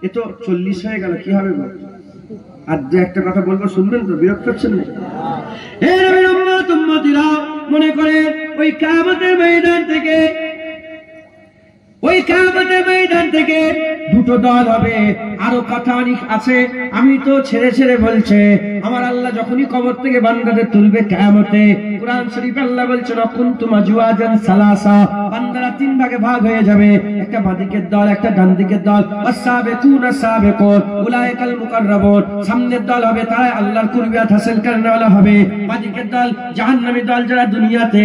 এ তো 40 হয়ে গেল, কি হবে? আর যে একটা কথা বলবো শুনবেন তো, বিরক্ত হচ্ছেন না? মনে করে ওই কিয়ামতের ময়দান থেকে দুটো দল হবে। আরো কথা অনেক আছে, আমি তো ছেড়ে ছেড়ে বলছে। আমার আল্লাহ যখনই কবর থেকে বান্দাদের তুলবে কিয়ামতে, কুরআন শরীফ আল্লাহ বলছেন কুনতুম আজওয়াজান সালাসা, বান্দারা 3 ভাগে ভাগ হয়ে যাবে, একটা বাঁদিকের দল একটা ডান দিকের দল। ওয়াসাবিকুনা সাবিকুন উলাইকাল মুকাররাবুন, সামনের দল হবে তারা আল্লাহর কুরবিয়াত হাসিল করনেওয়ালা হবে। বাঁদিকের দল জাহান্নামী দল, যারা দুনিয়াতে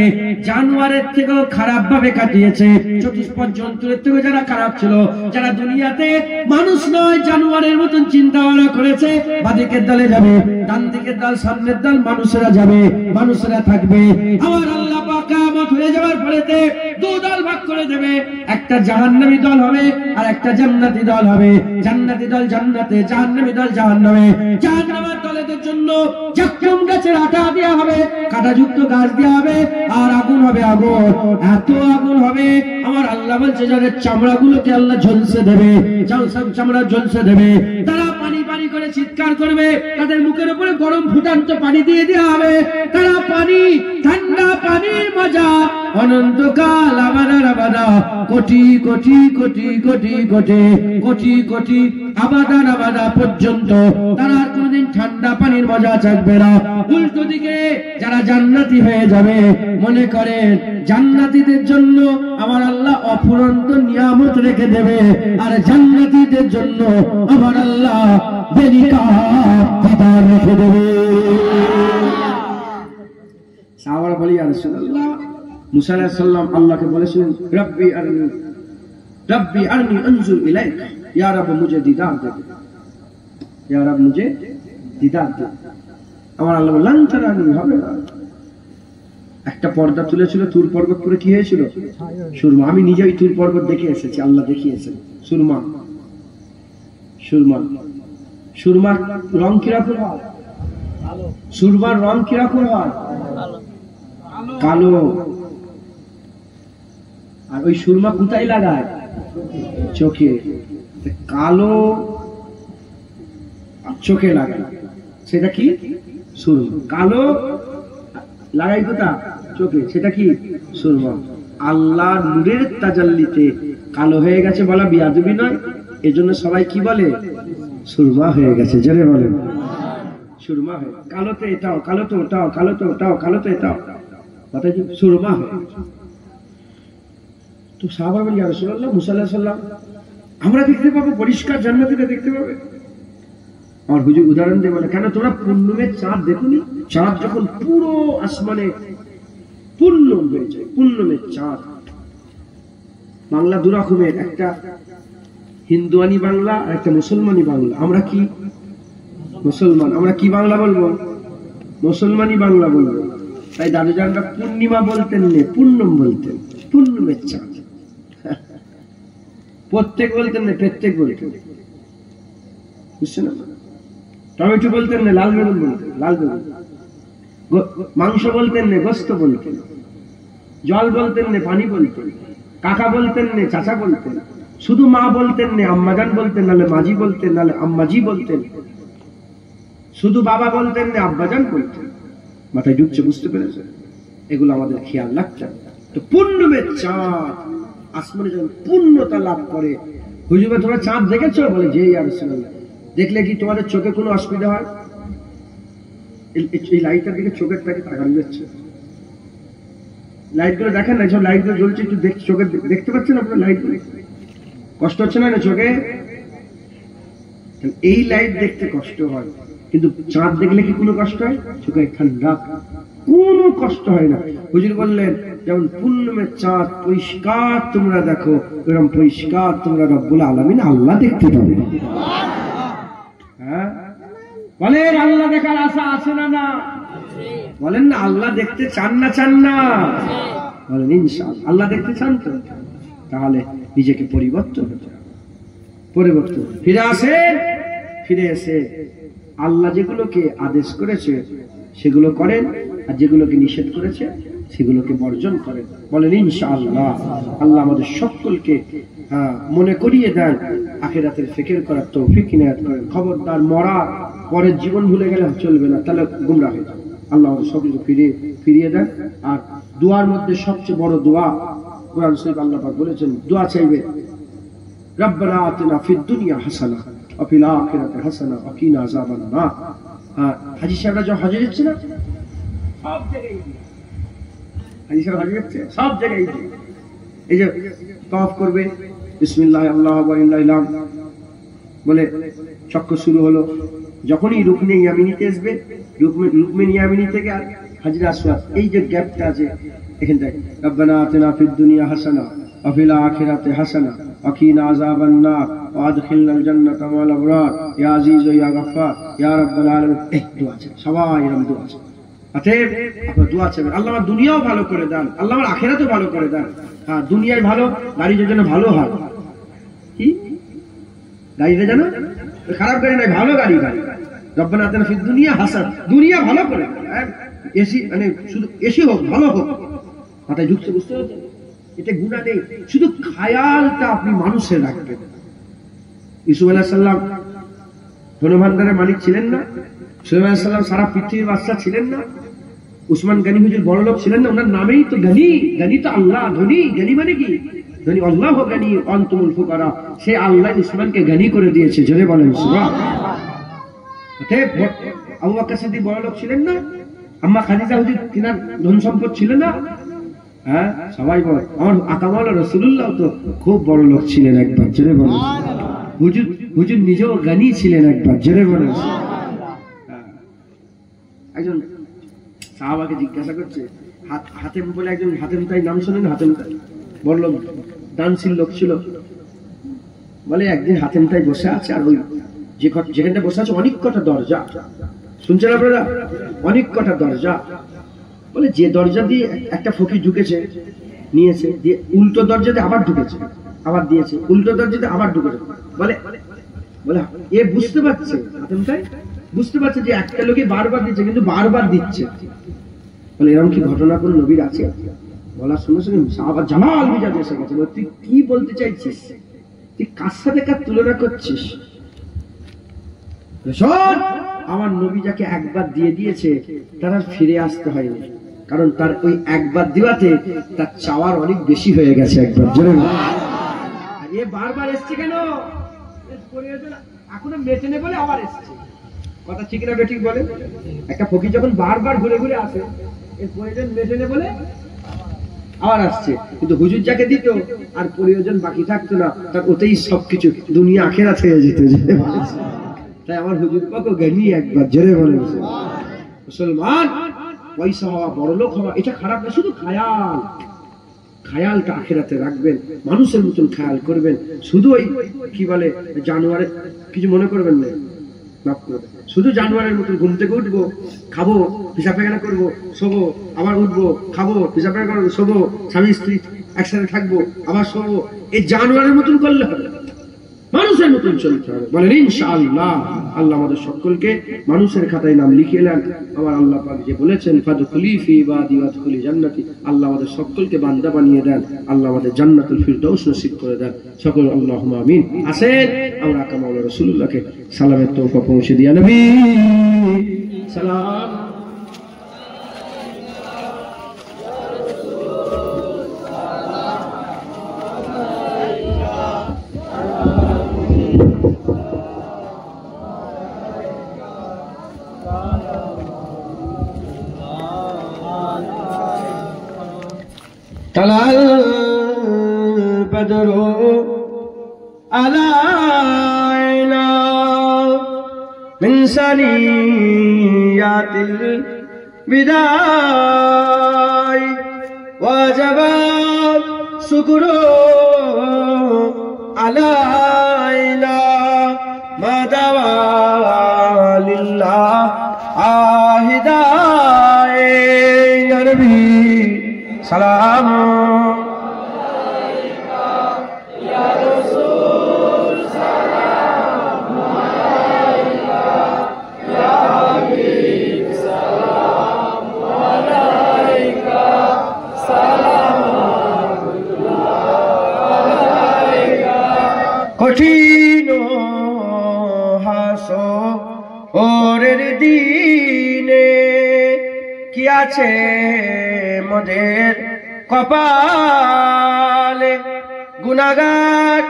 জানোয়ারের থেকেও খারাপ ভাবে কাটিয়েছে, চতুষ্পদ জন্তুর থেকেও যারা খারাপ ছিল, যারা দুনিয়াতে মানুষ নয় জানোয়ারের মতন চিন্তা ভাবনা করেছে, বাঁদিকের দলে যাবে। ডান দিকের দল সামনের দল মানুষেরা যাবে, মানুষেরা থাকবে। আমার আল্লাহ পাক কিয়ামত হয়ে যাওয়ার পরেতে 2 দল ভাগ করে দেবে, একটা জাহান্নামী দল হবে আর একটা জান্নাতি দল হবে। জান্নাতি দল জান্নাতে, জাহান্নামী দল জাহান্নামে। জাহান্নামের দলেদের জন্য জাক্কুম গাছের আটা দেওয়া হবে, কাঁটাযুক্ত গাছ দেওয়া হবে, আর আগুন হবে, আগুন এত আগুন হবে। আমার আল্লাহ বলছে যাদের চামড়াগুলোকে আল্লাহ ঝলসে দেবে, সব চামড়া ঝলসে দেবে, তারা পানি পানি করে চিৎকার করবে, তাদের মুখের উপরে গরম ফুটান্ত পানি দিয়ে দেওয়া হবে। তারা পানি, ঠান্ডা পানির মজা অনন্তকাল আবাদার আবাদা, কোটি কোটি কোটি কোটি কোটি কোটি কোটি আবাদার আবাদা পর্যন্ত তারা কোনদিন ঠান্ডা পানির মজা চাইবে না। উল্টো দিকে যারা জান্নাতি হয়ে যাবে, মনে করেন জান্নাতীদের জন্য আমার আল্লাহ অফুরন্ত নিয়ামত রেখে দেবে, আর জান্নাতীদের জন্য আমার আল্লাহ বেনিকাত বিধান রেখে দেবে। সাহাবারা বলি ইয়া রাসূলুল্লাহ, মুসা আলাইহিস সালাম আল্লাহকে বলেছিলেন রব্বি আরনি আনজুর ইলাইকা, ইয়া রব মুঝে দিদার দে, ইয়া রব মুঝে দিদার দে। আমার আল্লাহ বললেন তারানি হবে না। একটা পর্দা তুলেছিল তুর পর্বত করে, কি হয়েছিল? সুরমা। আমি নিজেই তুর পর্বত দেখে এসেছি, আল্লাহ দেখিয়েছেন। সুরমা, সুরমা, সুরমার রং কিরকম হয়? সুরমার রং কিরকম হয়? কালো। আর ওই সুরমা কোথায় লাগায়? চোখে। কালো চোখে লাগায়, সেটা কি? সুরমা। কালো লাগাই কোথা? চোখে, সেটা কি? সুরমা। আল্লাহ নূরের তাজাল্লিতে কালো হয়ে গেছে বলা বিয়াদবি নয়, এজন্য সবাই কি বলে? সুরমা হয়ে গেছে। জোরে বলেন সুরমা হয়ে। কালোতে এটাও, কালোতে ওটাও, কালোতে ওটাও, কালোতে এটাও, কথা কি? সুরমা হয়ে। তো সাহাবা বলি ইয়া রাসূলুল্লাহ, মুসা আলাইহিস সালাম আমরা দেখতে পাবো পরিষ্কার, জান্নাতীরা দেখতে পাবে? আর হুজুর উদাহরণ দিয়ে বলে, কেন তোমরা পূর্ণিমের চাঁদ দেখোনি? চাঁদ যখন পুরো আসমানে পূর্ণ হয়ে যায়, পূর্ণিমের চাঁদ। বাংলা 2 রকমের, একটা হিন্দুয়ানি বাংলা আর একটা মুসলমানি বাংলা। আমরা কি মুসলমান, আমরা কি বাংলা বলবো? মুসলমানি বাংলা বলবো। তাই দাদুজানরা পূর্ণিমা বলতেন না, পূর্ণম বলতেন। পূর্ণিমের চাঁদ প্রত্যেক বলতেন না, প্রত্যেক বলতেন, বুঝছেন? টমেটো বলতেন না, লাল বেগুন বলতেন, লাল বেগুন। মাংস বলতেন না, গোস্ত বলতেন। জল বলতেন না, পানি বলতেন। কাকা বলতেন না, চাচা বলতেন। শুধু মা বলতেন না, আম্মাজান বলতেন, নাহলে মাঝি বলতেন, নাহলে আম্মাজি বলতেন। শুধু বাবা বলতেন না, আব্বাজান বলতেন। মাথায় ঢুকছে, বুঝতে পেরেছেন? এগুলো আমাদের খেয়াল রাখতে হবে। তো পূর্ণিমের চাঁদ আসমানে যখন পূর্ণতা লাভ করে, হুজুর তোমরা চাঁদ দেখেছো? বলে যে ইয়া রাসূলুল্লাহ। দেখলে কি তোমাদের চোখে কোনো অসুবিধা হয়? এই লাইটটার দিকে চোখের তাকে তাকানো যাচ্ছে, লাইটগুলো দেখেন না, সব লাইটগুলো জ্বলছে, একটু চোখে দেখতে পাচ্ছেন আপনার লাইটগুলো? কষ্ট হচ্ছে না চোখে? এই লাইট দেখতে কষ্ট হয়, কিন্তু চাঁদ দেখলে কি কোনো কষ্ট হয়? চোখে ঠান্ডা, কোনো কষ্ট হয় না। হুজুর বললেন যেমন পূর্ণিমের চাঁদ পরিষ্কার তোমরা দেখো, এরকম পরিষ্কার তোমরা রব্বুল আলামিন আল্লাহ দেখতে পাবে। হ্যাঁ, বলেন আল্লাহ দেখার আশা আছে না? না বলেন না আল্লাহ দেখতে চান না? চান না? বলেন ইনশাআল্লাহ। আল্লাহ দেখতে চান তো? তাহলে নিজেকে পরিবর্তন ফিরে এসে আল্লাহ যেগুলোকে আদেশ করেছে সেগুলো করেন, আর যেগুলোকে নিষেধ করেছে সেগুলোকে বর্জন করেন। বলেন ইনশাআল্লাহ। আল্লাহ আমাদের সকলকে মনে করিয়ে দেন আখিরাতের ফিকির করার তৌফিক ইনায়াত করেন। খবরদার মরার পরের জীবন ভুলে গেলে চলবে না, তাহলে গুমরা হয়ে যাবে। আল্লাহ আমাদের সকলকে ফিরিয়ে দেন। আর দোয়ার মধ্যে সবচেয়ে বড় দোয়া কোরআন শরীফ আল্লাহ পাক বলেছেন, দোয়া চাইবে রব্বানা আতিনা ফিদ দুনিয়া হাসানা ওয়া ফিল আখিরাতি হাসানা ওয়া কিনা আযাবান নার। হাজী সাহেবরা যখন হজে যাচ্ছে না, সব জায়গায় হাজী সাহেব হজে যাচ্ছে, সব জায়গায় এই যে তাওয়াফ করবে, বিসমিল্লাহ আল্লাহু আকবার ইল্লাল্লাহ বলে চক্কর শুরু হলো। যখনই রুকনে ইয়ামিনিতে আসবে, রুকনে ইয়ামিনি থেকে আর হাজরে আসওয়াদ, এই যে গ্যাপটা আছে এখান থেকে রব্বানা আতিনা ফিদ দুনিয়া হাসানা ওয়া ফিল আখিরাতি হাসানা ওয়া কিনা আযাবান নার ওয়া আদখিলনাল জান্নাতা মা'আল আবরার ইয়া আজিজ ইয়া গফফার ইয়া রাব্বাল আলামিন। এই দোয়া আছে, সবাই এরকম দোয়া আছে। অতএব আপনারা দোয়া চাইবেন, আল্লাহ আমার দুনিয়াও ভালো করে দেন, আল্লাহ আমার আখিরাতও ভালো করে দেন। হ্যাঁ, দুনিয়ায় ভালো, গাড়িটা যেন ভালো হয়। কি গাড়িটা যেন খারাপ গাড়ি নয়, ভালো গাড়ি। রব্বানা আতিনা ফিদ দুনিয়া হাসানা, দুনিয়া ভালো করে, এসি মানে শুধু এসি হোক, ভালো হোক। মাথায় ঢুকছে, বুঝতে পারছেন? এটা গুনাহ নেই, শুধু খায়ালটা আপনি মানুষের রাখবেন। ইউসুফ আলাইহিস সালাম ধনভান্ডারের মালিক ছিলেন না? সুলাইমান আলাইহিস সালাম সারা পৃথিবীর বাদশা ছিলেন না? উসমান গনি হুজুর বড় লোক ছিলেন না? ওনার নামেই তো গনি, গনি তো আল্লাহ, ধনী। গনি মানে কি? ধনী আল্লাহ গনি আনতুমুল ফুকারা। সে আল্লাহ উসমানকে গনি করে দিয়েছে, জোরে বলেন সুবহানাল্লাহ। আবু বকর সিদ্দিক বড় লোক ছিলেন না? আম্মা খাদিজা হুজুর তিনার ধন সম্পদ ছিল না? হ্যাঁ, সবাই বলে। আমার আকামাওয়ালা রাসূলুল্লাহ তো খুব বড় লোক ছিলেন একবার, জোরে বলেন। হুজুর নিজেও গানি ছিলেন একবার, জোরে বলেন। একজন সাহাবাকে জিজ্ঞাসা করছে, হাতেম বলে একজন, হাতেম তাই নাম শোনেন? হাতেম তাই বড় লোক, দানশীল লোক ছিল। বলে একদিন হাতেম তাই বসে আছে, আর ওই যেখানটা বসে আছে অনেক কটা দরজা, শুনছেন আপনারা? অনেক কটা দরজা। বলে যে দরজা দিয়ে একটা ফকির ঢুকেছে, নিয়েছে, দিয়ে উল্টো দরজা দিয়ে আবার ঢুকেছে, আবার দিয়েছে, উল্টো দরজা দিয়ে আবার ঢুকেছে। বলে এ বুঝতে পারছে, হাতেমটাই বুঝতে পারছে যে একটা লোকে বারবার দিচ্ছে, কিন্তু বারবার দিচ্ছে। বলে এরকম কি ঘটনা কোন নবীর আছে? বলার সঙ্গে সঙ্গে সাহাবা জামাল মিজাজ এসে গেছে। তুই কি বলতে চাইছিস? তুই কার সাথে কার তুলনা করছিস? শোন, আমার নবী যাকে একবার দিয়ে দিয়েছে তার আর ফিরে আসতে হয়নি, কারণ তার ওই একবার দেওয়াতে তার চাওয়ার অনেক বেশি হয়ে গেছে। একবার জোরে এ বারবার এসছে কেন? এখনো মেটেনে বলে আবার এসছে। কথা ঠিক না বেঠিক বলে? একটা ফকির যখন বারবার ঘুরে ঘুরে আসে, এর প্রয়োজন মেটেনে বলে আবার আসছে। কিন্তু হুজুর যাকে দিত আর প্রয়োজন বাকি থাকতো না, তার ওতেই সবকিছু দুনিয়া আখেরাত হয়ে যেত। তাই আমার হুজুর কত জ্ঞানী, একবার জোরে বলে। মুসলমান পয়সা হওয়া, বড় লোক হওয়া এটা খারাপ না, শুধু খায়ালটা আখিরাতে রাখবেন, মানুষের মতন খেয়াল করবেন। শুধু ওই কি বলে জানোয়ারের কিছু মনে করবেন না, মাফ করবেন। শুধু জানোয়ারের মতন ঘুম থেকে উঠবো, খাবো, পেশাব পায়খানা করবো, শোবো, আবার উঠবো, খাবো, পেশাব পায়খানা করবো, শোবো, স্বামী স্ত্রী একসাথে থাকবো, আবার শোবো, এই জানোয়ারের মতন করলে হবে, মানুষের মতন চলতে হবে। বলেন ইনশাআল্লাহ। আল্লাহ আমাদের সকলকে মানুষের খাতায় নাম লিখিয়ে নেন। আমার আল্লাহ পাক যে বলেছেন ফাদখুলি ফি ইবাদি ওয়াদখুলি জান্নাতি, আল্লাহ আমাদের সকলকে বান্দা বানিয়ে দেন। আল্লাহ আমাদের জান্নাতুল ফিরদাউস নসিব করে দেন। সকল আল্লাহুম্মা আমিন। আসেন আমরা আকা মাওলা রাসূলুল্লাহকে সালামের তোহফা পৌঁছে দিয়া নবী সালাম। طلع البدر علينا من ثنيات الوداع وجب الشكر علينا ما دعا لله سلام কঠিন হাসো ওরের দিনে কি আছে মোদের কপালে গুনাহগার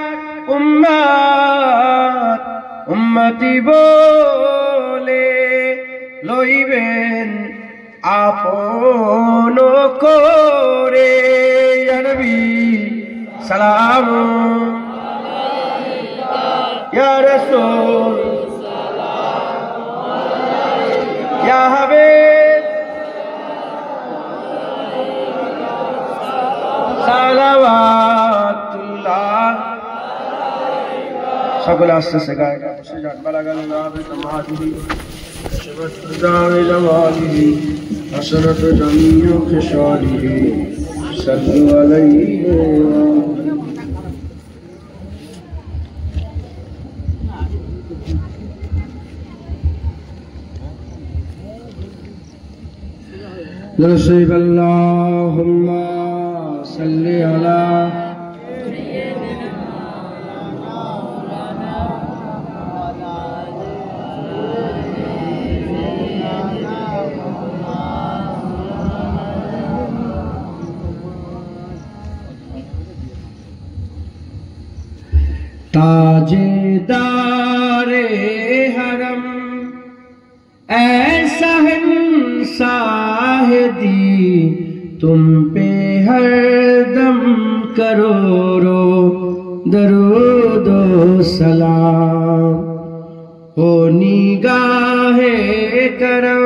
উম্মতি বলে লইবেন আপন করে ইয়া নবী সালাম یا رسول یا حبیب صلوات اللہ সকল আস্তে আস্তে গায়ে বসে যান বালাগাল নাবে তামাদিহি শরত জামে জামালিহি হাসরত জামিউ খিশালিহি সাল্লু আলাইহি نصیب اللہم صلی علی تاجدار حرم ایسا شاہدی تم پہ ہر دم کروڑو درود و سلام ہو نگاہ کرم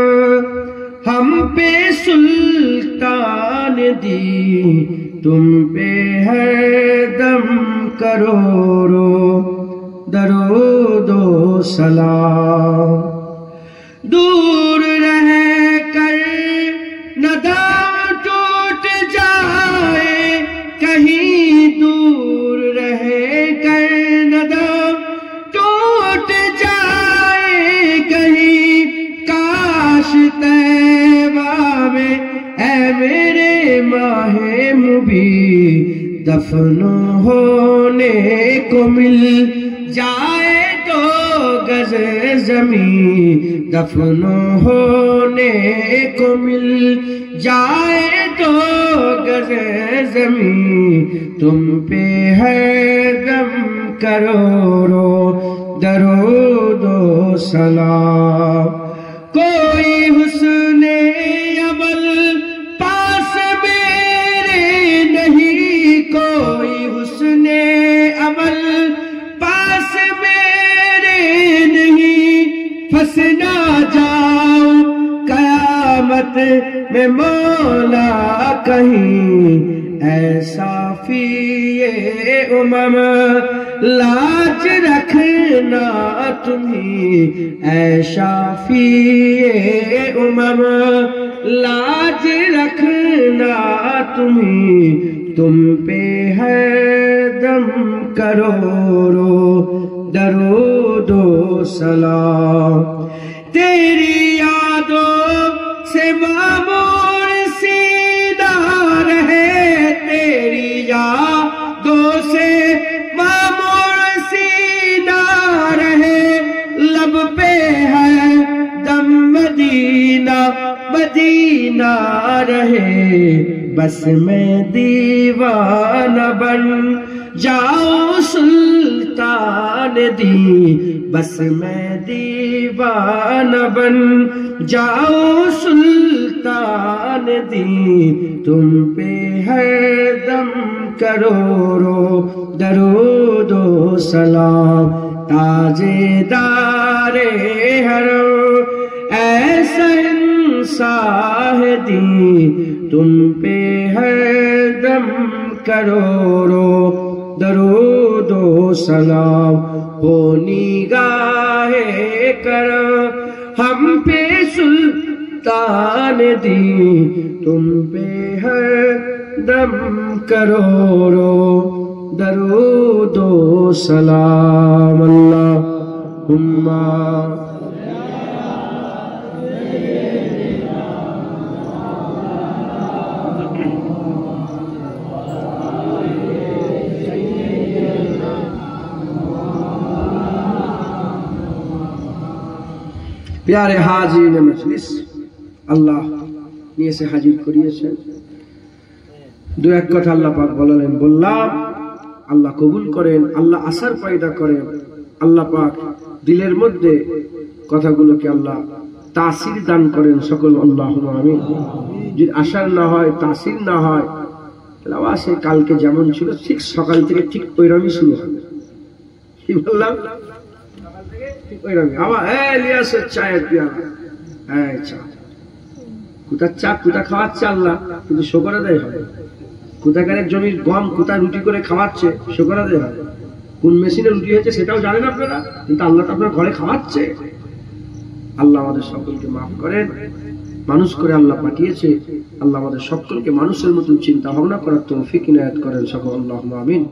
ہم پہ سلطان دی تم پہ ہر دم کروڑو درود و سلام دور رہ کر ندام ٹوٹ جائے کہیں دور رہ کر ندام ٹوٹ جائے کہیں کاش طیبہ میں اے میرے ماہ مبین دفن ہونے کو مل جائے تو گز زمین دفن ہونے کو مل جائے تو گز زمین تم پہ ہر دم کروڑو درود و سلام کوئی حسن عمل پاس میرے نہیں کوئی حسن عمل پاس میرے نہیں پھنس نہ جاؤ قیامت میں مولا کہیں ایسا فی امم لاج رکھنا تمہیں ایسا فی امم لاج رکھنا تمہیں تم پہ ہر دم کروڑو درود و سلام تیری یادوں سے معمور سیدھا رہے تیری یادوں سے معمور سیدھا رہے لب پہ ہے دم مدینہ مدینہ رہے بس میں دیوانہ بن جاؤ سلطان دی بس میں دیوانہ بن جاؤ سلطان دی تم پہ ہر دم کروڑو درود و سلام تاجدار حرم ایسا شاہدی تم پہ ہر دم کروڑو درود و سلام ہو نگاہ کرم ہم پہ سلطان ताने दी तुम पे हर दम करोड़ो दरूदो सलाम अल्लाहुम्मा प्यारे हाजिर मजलिस আল্লাহ নিয়ে এসে হাজির করিয়েছেন। দু এক কথা আল্লাহ পাক বললেন, বললাম আল্লাহ কবুল করেন, আল্লাহ আসার পয়দা করেন। আল্লাহ পাক দিলের মধ্যে কথাগুলোকে আল্লাহ তাসির দান করেন সকল আল্লাহুম্মা আমিন। যদি আসার না হয়, তাসির না হয়, তাহলে আবার সে কালকে যেমন ছিল ঠিক সকাল থেকে ঠিক ওইরকমই শুরু হবে। কি বললাম? আবার ইলিয়াসের চায়ের পেয়ালা, চা কোথার চা কোথা খাওয়াচ্ছে আল্লাহ, কিন্তু শুকর আদায় হবে। কোথাকারের জমির গম কোথা রুটি করে খাওয়াচ্ছে, শুকর আদায় হবে। কোন মেশিনে রুটি হয়েছে সেটাও জানেন আপনারা, কিন্তু আল্লাহ তো আপনার ঘরে খাওয়াচ্ছে। আল্লাহ আমাদের সকলকে মাফ করেন। মানুষ করে আল্লাহ পাঠিয়েছে, আল্লাহ আমাদের সকলকে মানুষের মতন চিন্তা ভাবনা করার তৌফিক ইনায়াত করেন সকল আল্লাহুম্মা আমিন।